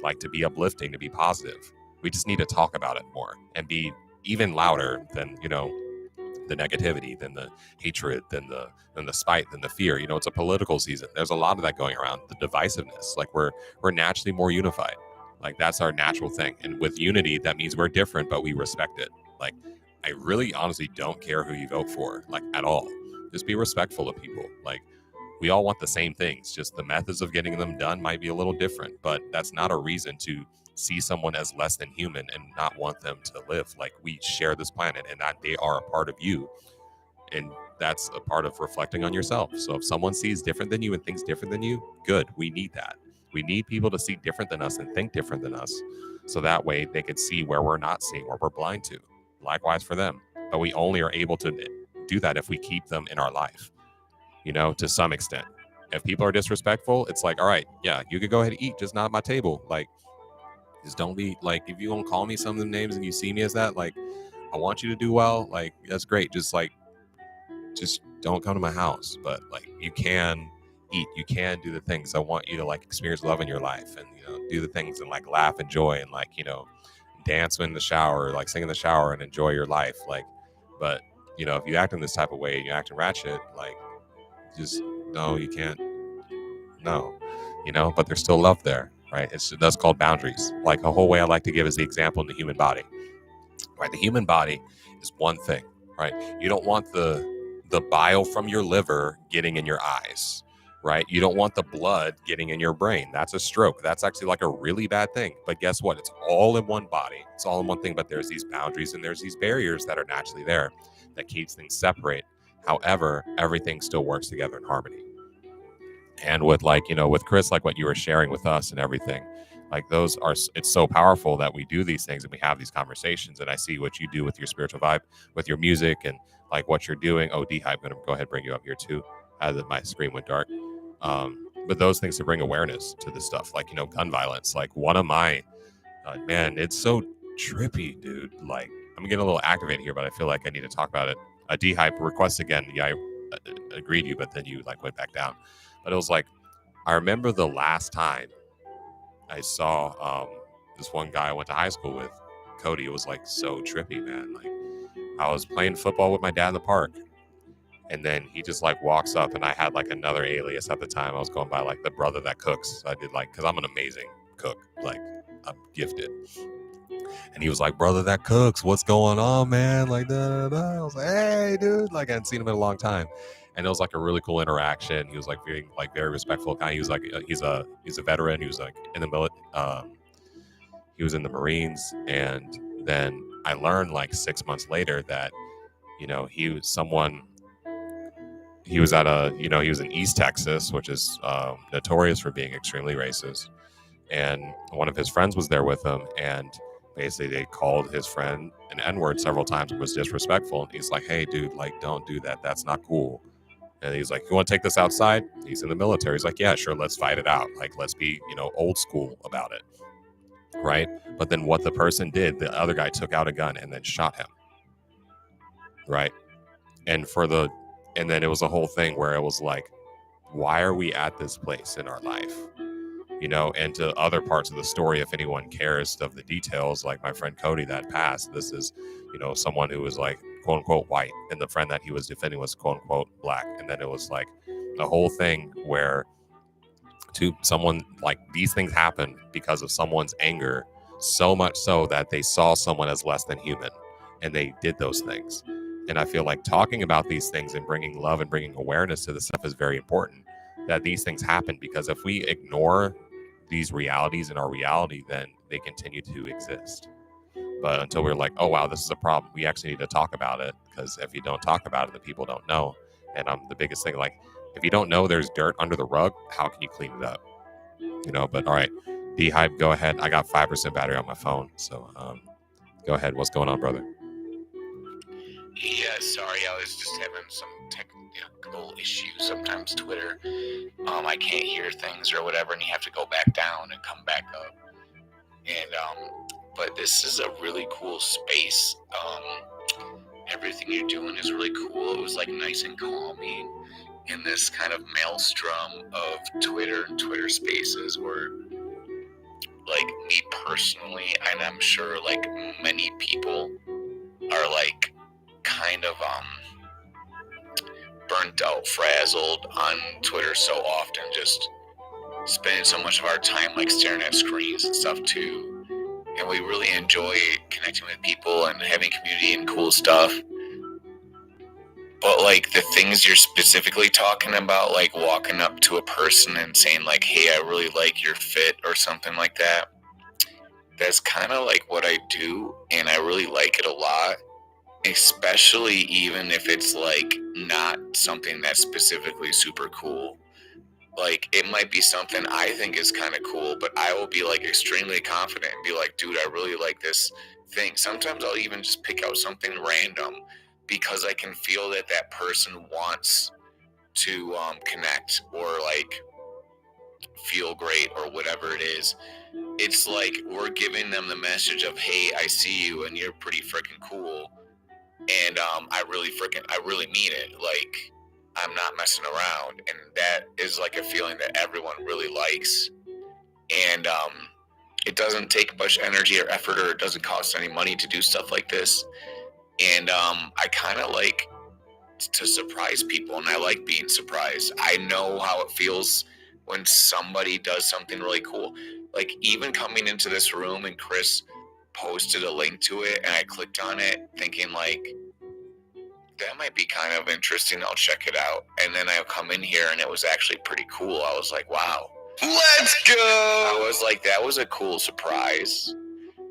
like to be uplifting, to be positive. We just need to talk about it more and be even louder than, the negativity, than the hatred, than the spite, than the fear. It's a political season. There's a lot of that going around. The divisiveness, like we're naturally more unified. Like that's our natural thing. And with unity, that means we're different, but we respect it. Like I really honestly don't care who you vote for, like at all. Just be respectful of people. Like we all want the same things, just the methods of getting them done might be a little different, but that's not a reason to see someone as less than human and not want them to live. Like we share this planet and that they are a part of you, and that's a part of reflecting on yourself. So if someone sees different than you and thinks different than you, good. We need that. We need people to see different than us and think different than us, so that way they can see where we're not seeing, where we're blind to. Likewise for them. But we only are able to do that if we keep them in our life, to some extent. If people are disrespectful, it's like, all right, yeah, you could go ahead and eat, just not at my table. Like, just don't be like, if you don't call me some of the names and you see me as that, like, I want you to do well. Like, that's great. Just don't come to my house. But like, you can eat, you can do the things. I want you to like experience love in your life and, do the things and like laugh and joy and like, dance in the shower, like sing in the shower and enjoy your life. Like, but, if you act in this type of way, you act in ratchet, like, just no, you can't. No, but there's still love there, right? That's called boundaries. Like a whole way I like to give is the example in the human body, right? The human body is one thing, right? You don't want the bile from your liver getting in your eyes, right? You don't want the blood getting in your brain. That's a stroke. That's actually like a really bad thing. But guess what? It's all in one body. It's all in one thing. But there's these boundaries and there's these barriers that are naturally there that keeps things separate. However, everything still works together in harmony. And with like, with Chris, like what you were sharing with us and everything, like those are, it's so powerful that we do these things and we have these conversations. And I see what you do with your spiritual vibe, with your music and like what you're doing. Oh, D-Hype, I'm going to go ahead and bring you up here too, as my screen went dark. But those things to bring awareness to this stuff, like, gun violence, like one of my, man, it's so trippy, dude. Like I'm getting a little activated here, but I feel like I need to talk about it. A D-Hype request again. Yeah, I agreed you, but then you like went back down. But it was like, I remember the last time I saw this one guy I went to high school with, Cody. It was like so trippy, man. Like I was playing football with my dad in the park, and then he just like walks up, and I had like another alias at the time. I was going by like the brother that cooks. So I did like, because I'm an amazing cook, like I'm gifted. And he was like, brother that cooks, what's going on, man? Like, da, da, da. I was like, hey, dude. Like I hadn't seen him in a long time. And it was like a really cool interaction. He was like very respectful guy. He was like, he's a veteran. He was like in the military. He was in the Marines. And then I learned like 6 months later that, he was someone, he was at he was in East Texas, which is notorious for being extremely racist. And one of his friends was there with him, and basically they called his friend an N-word several times and was disrespectful. And he's like, hey, dude, like, don't do that. That's not cool. And he's like, you want to take this outside? He's in the military. He's like, yeah, sure. Let's fight it out. Like, let's be, old school about it. Right. But then what the person did, the other guy took out a gun and then shot him. Right. And then it was a whole thing where it was like, why are we at this place in our life? And to other parts of the story, if anyone cares of the details, like my friend Cody that passed, this is, someone who was like, quote unquote, white, and the friend that he was defending was quote unquote black. And then it was like the whole thing where to someone, like, these things happen because of someone's anger, so much so that they saw someone as less than human and they did those things. And I feel like talking about these things and bringing love and bringing awareness to this stuff is very important, that these things happen, because if we ignore these realities in our reality, then they continue to exist. But until we're like, oh, wow, this is a problem, we actually need to talk about it, because if you don't talk about it, the people don't know. And the biggest thing, like, if you don't know there's dirt under the rug, how can you clean it up? But all right, D-Hype, go ahead. I got 5% battery on my phone. So go ahead. What's going on, brother? Yeah, sorry, I was just having some technical issues. Sometimes Twitter, I can't hear things or whatever, and you have to go back down and come back up. And but this is a really cool space. Everything you're doing is really cool. It was like nice and calming in this kind of maelstrom of Twitter and Twitter Spaces, where, like, me personally, and I'm sure like many people are like kind of burnt out, frazzled on Twitter so often, just spending so much of our time like staring at screens and stuff too. And we really enjoy connecting with people and having community and cool stuff. But like the things you're specifically talking about, like walking up to a person and saying like, hey, I really like your fit or something like that, that's kind of like what I do, and I really like it a lot. Especially even if it's like not something that's specifically super cool. Like it might be something I think is kind of cool, but I will be like extremely confident and be like, dude, I really like this thing. Sometimes I'll even just pick out something random because I can feel that that person wants to connect or like feel great or whatever it is. It's like we're giving them the message of, hey, I see you and you're pretty freaking cool. And I really mean it. Like, I'm not messing around. And that is like a feeling that everyone really likes. And it doesn't take much energy or effort, or it doesn't cost any money to do stuff like this. And I kind of like to surprise people, and I like being surprised. I know how it feels when somebody does something really cool. Like, even coming into this room and Chris posted a link to it and I clicked on it thinking like, that might be kind of interesting, I'll check it out. And then I'll come in here and it was actually pretty cool. I was like, wow, Let's go! I was like, that was a cool surprise.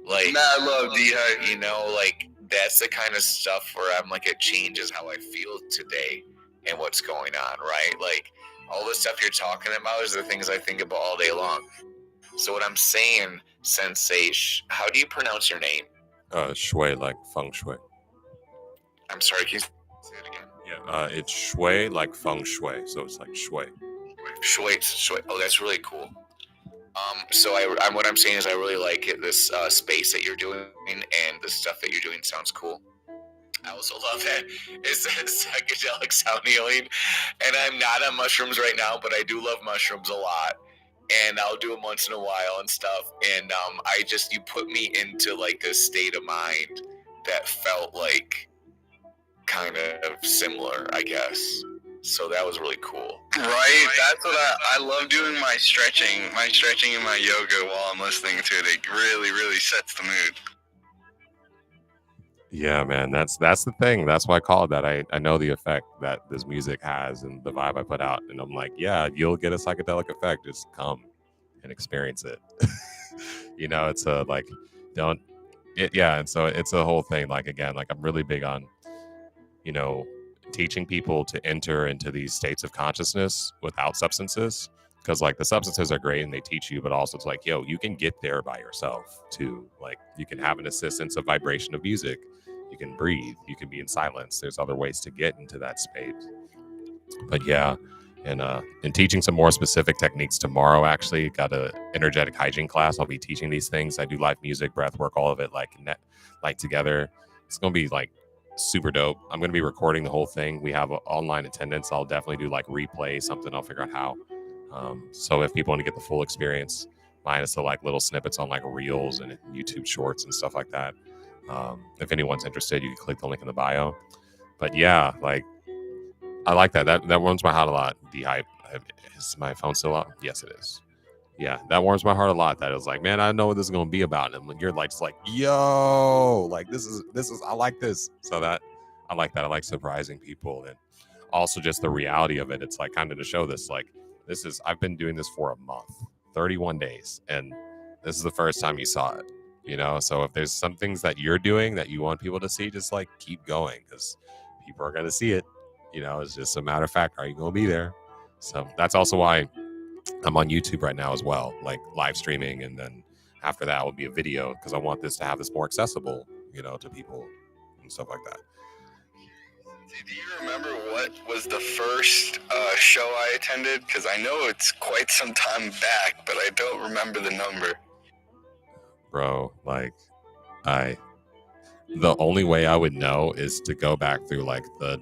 Like, I love D-Hype. you know, like that's the kind of stuff where I'm like, it changes how I feel today and what's going on, right? Like, all the stuff you're talking about is the things I think about all day long. So what I'm saying, Sensei, how do you pronounce your name? Shui, like feng shui. I'm sorry, can you say it again? Yeah, it's shui like feng shui, so it's like shui. Shui. Oh, that's really cool. So what I'm saying is I really like it, this space that you're doing, and the stuff that you're doing sounds cool. I also love that it says psychedelic sound healing, and I'm not on mushrooms right now, but I do love mushrooms a lot, and I'll do them once in a while and stuff. And you put me into like this state of mind that felt like kind of similar, I guess. So that was really cool. Right? That's what I love doing my stretching and my yoga while I'm listening to it. It really, really sets the mood. Yeah, man, that's the thing. That's why I call it that. I know the effect that this music has and the vibe I put out, and I'm like, yeah, you'll get a psychedelic effect. Just come and experience it. You know, it's a like, don't it, yeah, and so it's a whole thing. Like, again, like I'm really big on, you know, teaching people to enter into these states of consciousness without substances, because like the substances are great and they teach you, but also it's like, yo, you can get there by yourself too. Like, you can have an assistance of vibration of music, you can breathe, you can be in silence. There's other ways to get into that space. But yeah, and teaching some more specific techniques tomorrow. Actually got a energetic hygiene class. I'll be teaching these things. I do live music, breath work, all of it like together. It's gonna be like super dope. I'm going to be recording the whole thing. We have online attendance. I'll definitely do like replay something. I'll figure out how. So if people want to get the full experience, minus the like little snippets on like reels and YouTube shorts and stuff like that. If anyone's interested, you can click the link in the bio. But yeah, like I like that. That warms my heart a lot. D-Hype. Is my phone still up? Yes, it is. Yeah, that warms my heart a lot. That it was like, man, I know what this is gonna be about. And when you're like, just like, yo, like this is I like this. So that I like that. I like surprising people, and also just the reality of it. It's like kind of to show this, like, this is, I've been doing this for a month, 31 days, and this is the first time you saw it. You know, so if there's some things that you're doing that you want people to see, just like keep going, because people are gonna see it. You know, it's just a matter of fact, are you gonna be there? So that's also why I'm on YouTube right now as well, like live streaming, and then after that will be a video, because I want this to have this more accessible, you know, to people and stuff like that. Do you remember what was the first show I attended? Because I know it's quite some time back, but I don't remember the number. Bro, like, the only way I would know is to go back through like the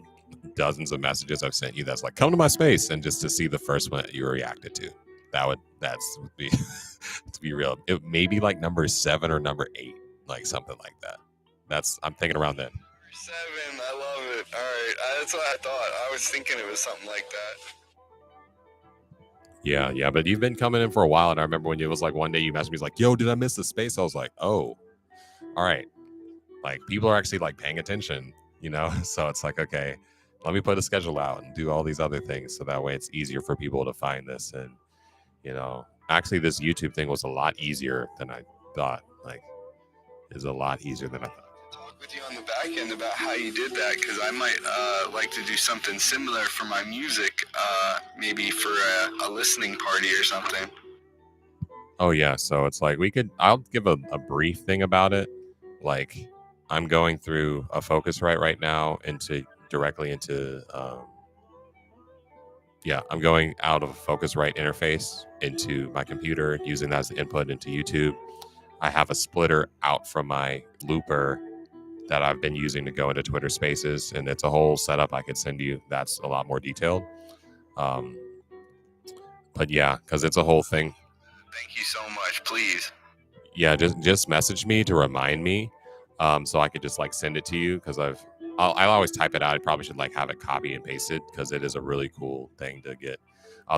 dozens of messages I've sent you that's like, come to my space, and just to see the first one that you reacted to. That's would be to be real. It may be like number 7 or number 8, like something like that. I'm thinking around then. 7, I love it. All right, that's what I thought. I was thinking it was something like that. Yeah, but you've been coming in for a while, and I remember when it was like one day you messaged me, like, yo, did I miss the space? I was like, oh, all right. Like, people are actually like paying attention, you know? So it's like, okay, let me put a schedule out and do all these other things so that way it's easier for people to find this. And, you know, actually this YouTube thing was a lot easier than I thought. Like, it's a lot easier than I thought. Talk with you on the back end about how you did that, because I might like to do something similar for my music, maybe for a listening party or something. Oh yeah, so it's like I'll give a brief thing about it. Like, I'm going through a Focusrite right now directly into I'm going out of a Focusrite interface into my computer, using that as the input into YouTube. I have a splitter out from my looper that I've been using to go into Twitter Spaces, and it's a whole setup I could send you. That's a lot more detailed. But yeah, because it's a whole thing. Thank you so much. Please. Yeah, just message me to remind me, so I could just like send it to you, because I'll always type it out. I probably should like have it copy and pasted, because it is a really cool thing to get.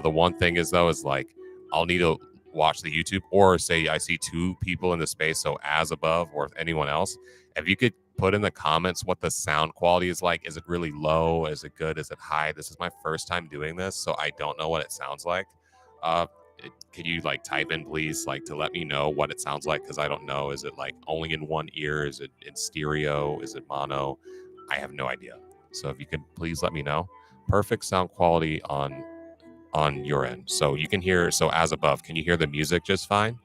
The one thing is though is like I'll need to watch the YouTube, or say I see 2 people in the space, so as above or anyone else, if you could put in the comments what the sound quality is like. Is it really low? Is it good? Is it high? This is my first time doing this, so I don't know what it sounds like. Could you like type in, please, like to let me know what it sounds like, because I don't know. Is it like only in one ear? Is it in stereo? Is it mono? I have no idea. So if you could please let me know. Perfect sound quality on your end, so you can hear. So as above, can you hear the music just fine?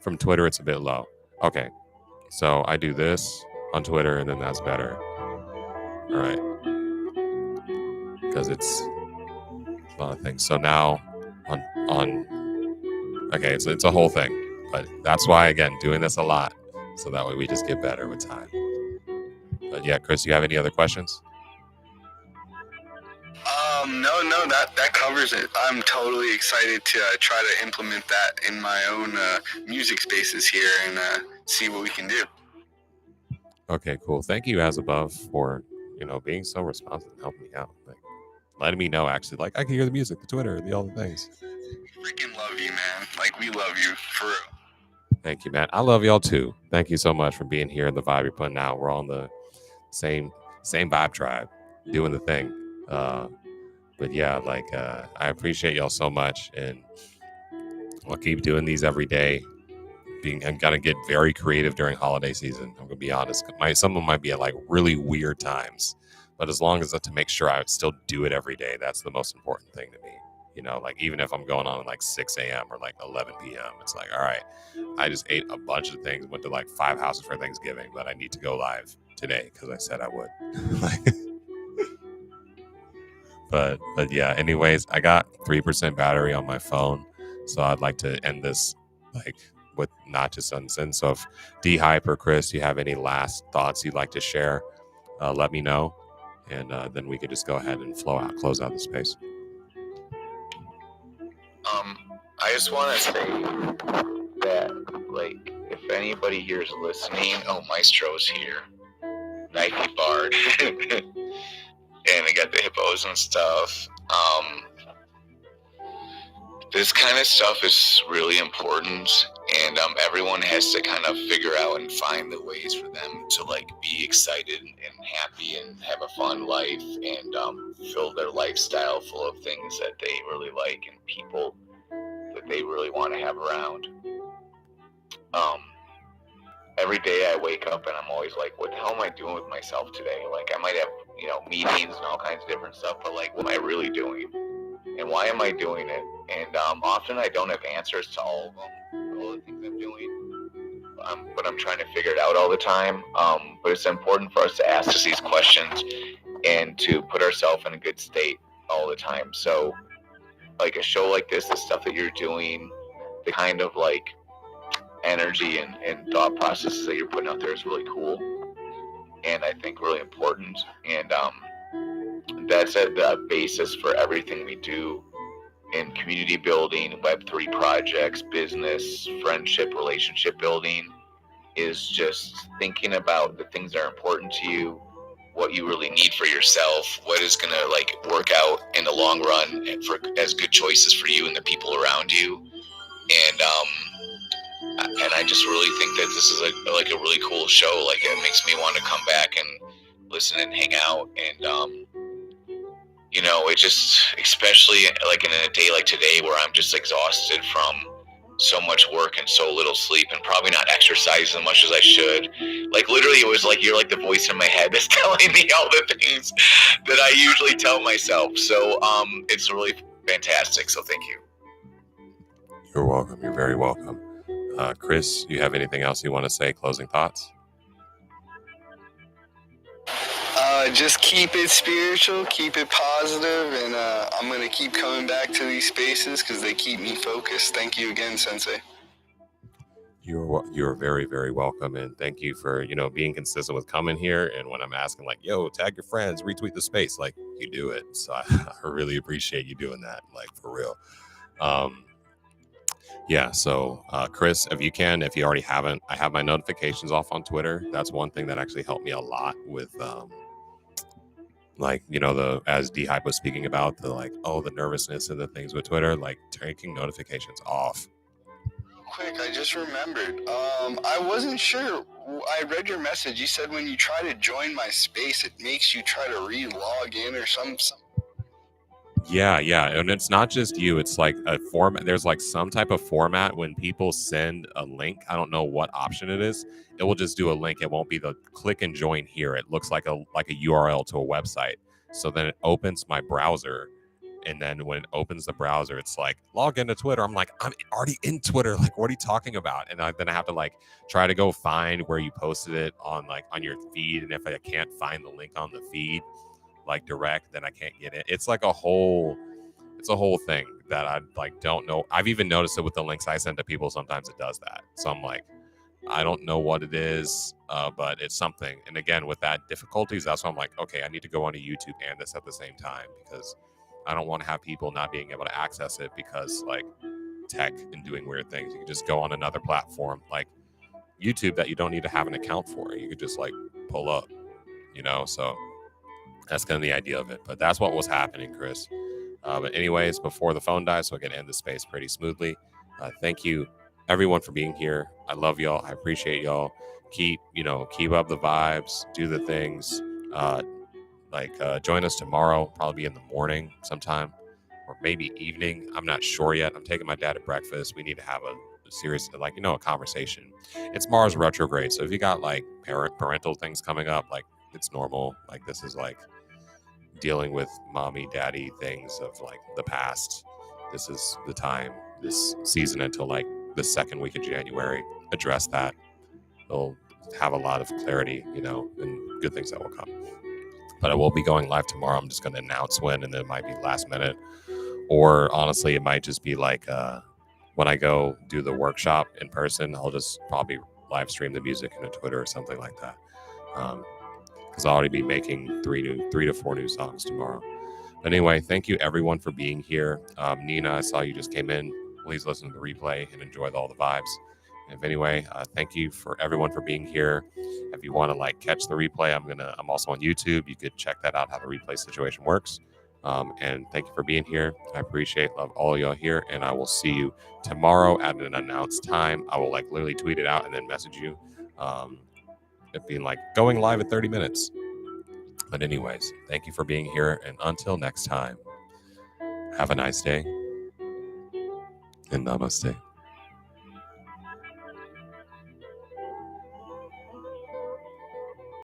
From Twitter it's a bit low. Okay, so I do this on Twitter, and then that's better. All right, because it's a lot of things. So now on okay, it's a whole thing, but that's why, again, doing this a lot, so that way we just get better with time. But yeah, Chris, you have any other questions? No, that covers it. I'm totally excited to try to implement that in my own music spaces here and see what we can do. Okay, cool. Thank you, as above, for being so responsive and helping me out, like letting me know actually, like I can hear the music, the Twitter, all the things. Freaking love you, man. Like, we love you for real. Thank you, man. I love y'all too. Thank you so much for being here, and the vibe you're putting out. We're on the same vibe tribe, doing the thing. But yeah, like I appreciate y'all so much, and I'll keep doing these every day. I'm gonna get very creative during holiday season. I'm gonna be honest. Some of them might be at like really weird times, but as long as to make sure I still do it every day, that's the most important thing to me. Like even if I'm going on at like 6 a.m. or like 11 p.m., it's like, all right, I just ate a bunch of things, went to like 5 houses for Thanksgiving, but I need to go live today because I said I would. But yeah, anyways, I got 3% battery on my phone, so I'd like to end this like with not just unsend. So if D-Hype or Chris, you have any last thoughts you'd like to share, let me know, and then we could just go ahead and close out the space. I just want to say that, like, if anybody here is listening, Maestro's here, Nike Bard, and I got the hippos and stuff. This kind of stuff is really important, and everyone has to kind of figure out and find the ways for them to like be excited and happy and have a fun life, and fill their lifestyle full of things that they really like and people that they really want to have around. Every day I wake up and I'm always like, what the hell am I doing with myself today? Like, I might have, meetings and all kinds of different stuff, but like, what am I really doing? And why am I doing it? And often I don't have answers to all of them, all the things I'm doing, but I'm trying to figure it out all the time. But it's important for us to ask us these questions and to put ourselves in a good state all the time. So like a show like this, the stuff that you're doing, the kind of like energy and thought processes that you're putting out there is really cool, and I think really important. And that's at the basis for everything we do in community building, Web3 projects, business, friendship, relationship building, is just thinking about the things that are important to you, what you really need for yourself, what is going to like work out in the long run and for as good choices for you and the people around you. And I just really think that this is like a really cool show. Like it makes me want to come back and listen and hang out. And you know, it just, especially like in a day like today where I'm just exhausted from so much work and so little sleep and probably not exercise as much as I should. Like literally it was like you're like the voice in my head that's telling me all the things that I usually tell myself. So it's really fantastic. So thank you. You're welcome. You're very welcome. Chris, you have anything else you want to say? Closing thoughts? Just keep it spiritual, keep it positive, and I'm going to keep coming back to these spaces because they keep me focused. Thank you again, Sensei. You're very, very welcome, and thank you for, you know, being consistent with coming here. And when I'm asking like, yo, tag your friends, retweet the space, like you do it. So I really appreciate you doing that, like for real. Yeah, so Chris, if you already haven't, I have my notifications off on Twitter. That's one thing that actually helped me a lot with like, you know, as D-Hype was speaking about, the like, the nervousness and the things with Twitter, like taking notifications off. Quick, I just remembered. I wasn't sure. I read your message. You said when you try to join my space, it makes you try to re-log in or some. Yeah, and it's not just you. It's like a format. There's like some type of format when people send a link. I don't know what option it is. It will just do a link. It won't be the click and join here. It looks like a URL to a website. So then it opens my browser, and then when it opens the browser, it's like log into Twitter. I'm like, I'm already in Twitter. Like, what are you talking about? And then I have to like try to go find where you posted it on your feed. And if I can't find the link on the feed, like direct, then I can't get it. It's like a whole thing that I like don't know. I've even noticed it with the links I send to people. Sometimes it does that. So I'm like, I don't know what it is, but it's something. And again, with that difficulties, that's why I'm like, okay, I need to go onto YouTube and this at the same time, because I don't want to have people not being able to access it because like tech and doing weird things. You can just go on another platform like YouTube that you don't need to have an account for. You could just like pull up, you know. So that's kind of the idea of it. But that's what was happening, Chris. But anyways, before the phone dies, so I can end the space pretty smoothly. Thank you, everyone, for being here. I love y'all. I appreciate y'all. Keep up the vibes. Do the things. Join us tomorrow. Probably in the morning sometime, or maybe evening. I'm not sure yet. I'm taking my dad to breakfast. We need to have a serious, a conversation. It's Mars retrograde, so if you got like parental things coming up, like it's normal. Like this is like dealing with mommy daddy things of like the past. This is the time, this season until like the second week of January. Address that. They'll have a lot of clarity, and good things that will come. But I will be going live tomorrow. I'm just going to announce when, and then it might be last minute, or honestly it might just be like when I go do the workshop in person, I'll just probably live stream the music into Twitter or something like that. Because I'll already be making 3 to 4 new songs tomorrow. But anyway, thank you everyone for being here. Nina, I saw you just came in. Please listen to the replay and enjoy all the vibes. And anyway, thank you for everyone for being here. If you want to catch the replay, I'm also on YouTube. You could check that out, how the replay situation works. And thank you for being here. I love all of y'all here, and I will see you tomorrow at an announced time. I will literally tweet it out and then message you. It being going live at 30 minutes. But anyways, thank you for being here, and until next time, have a nice day and namaste.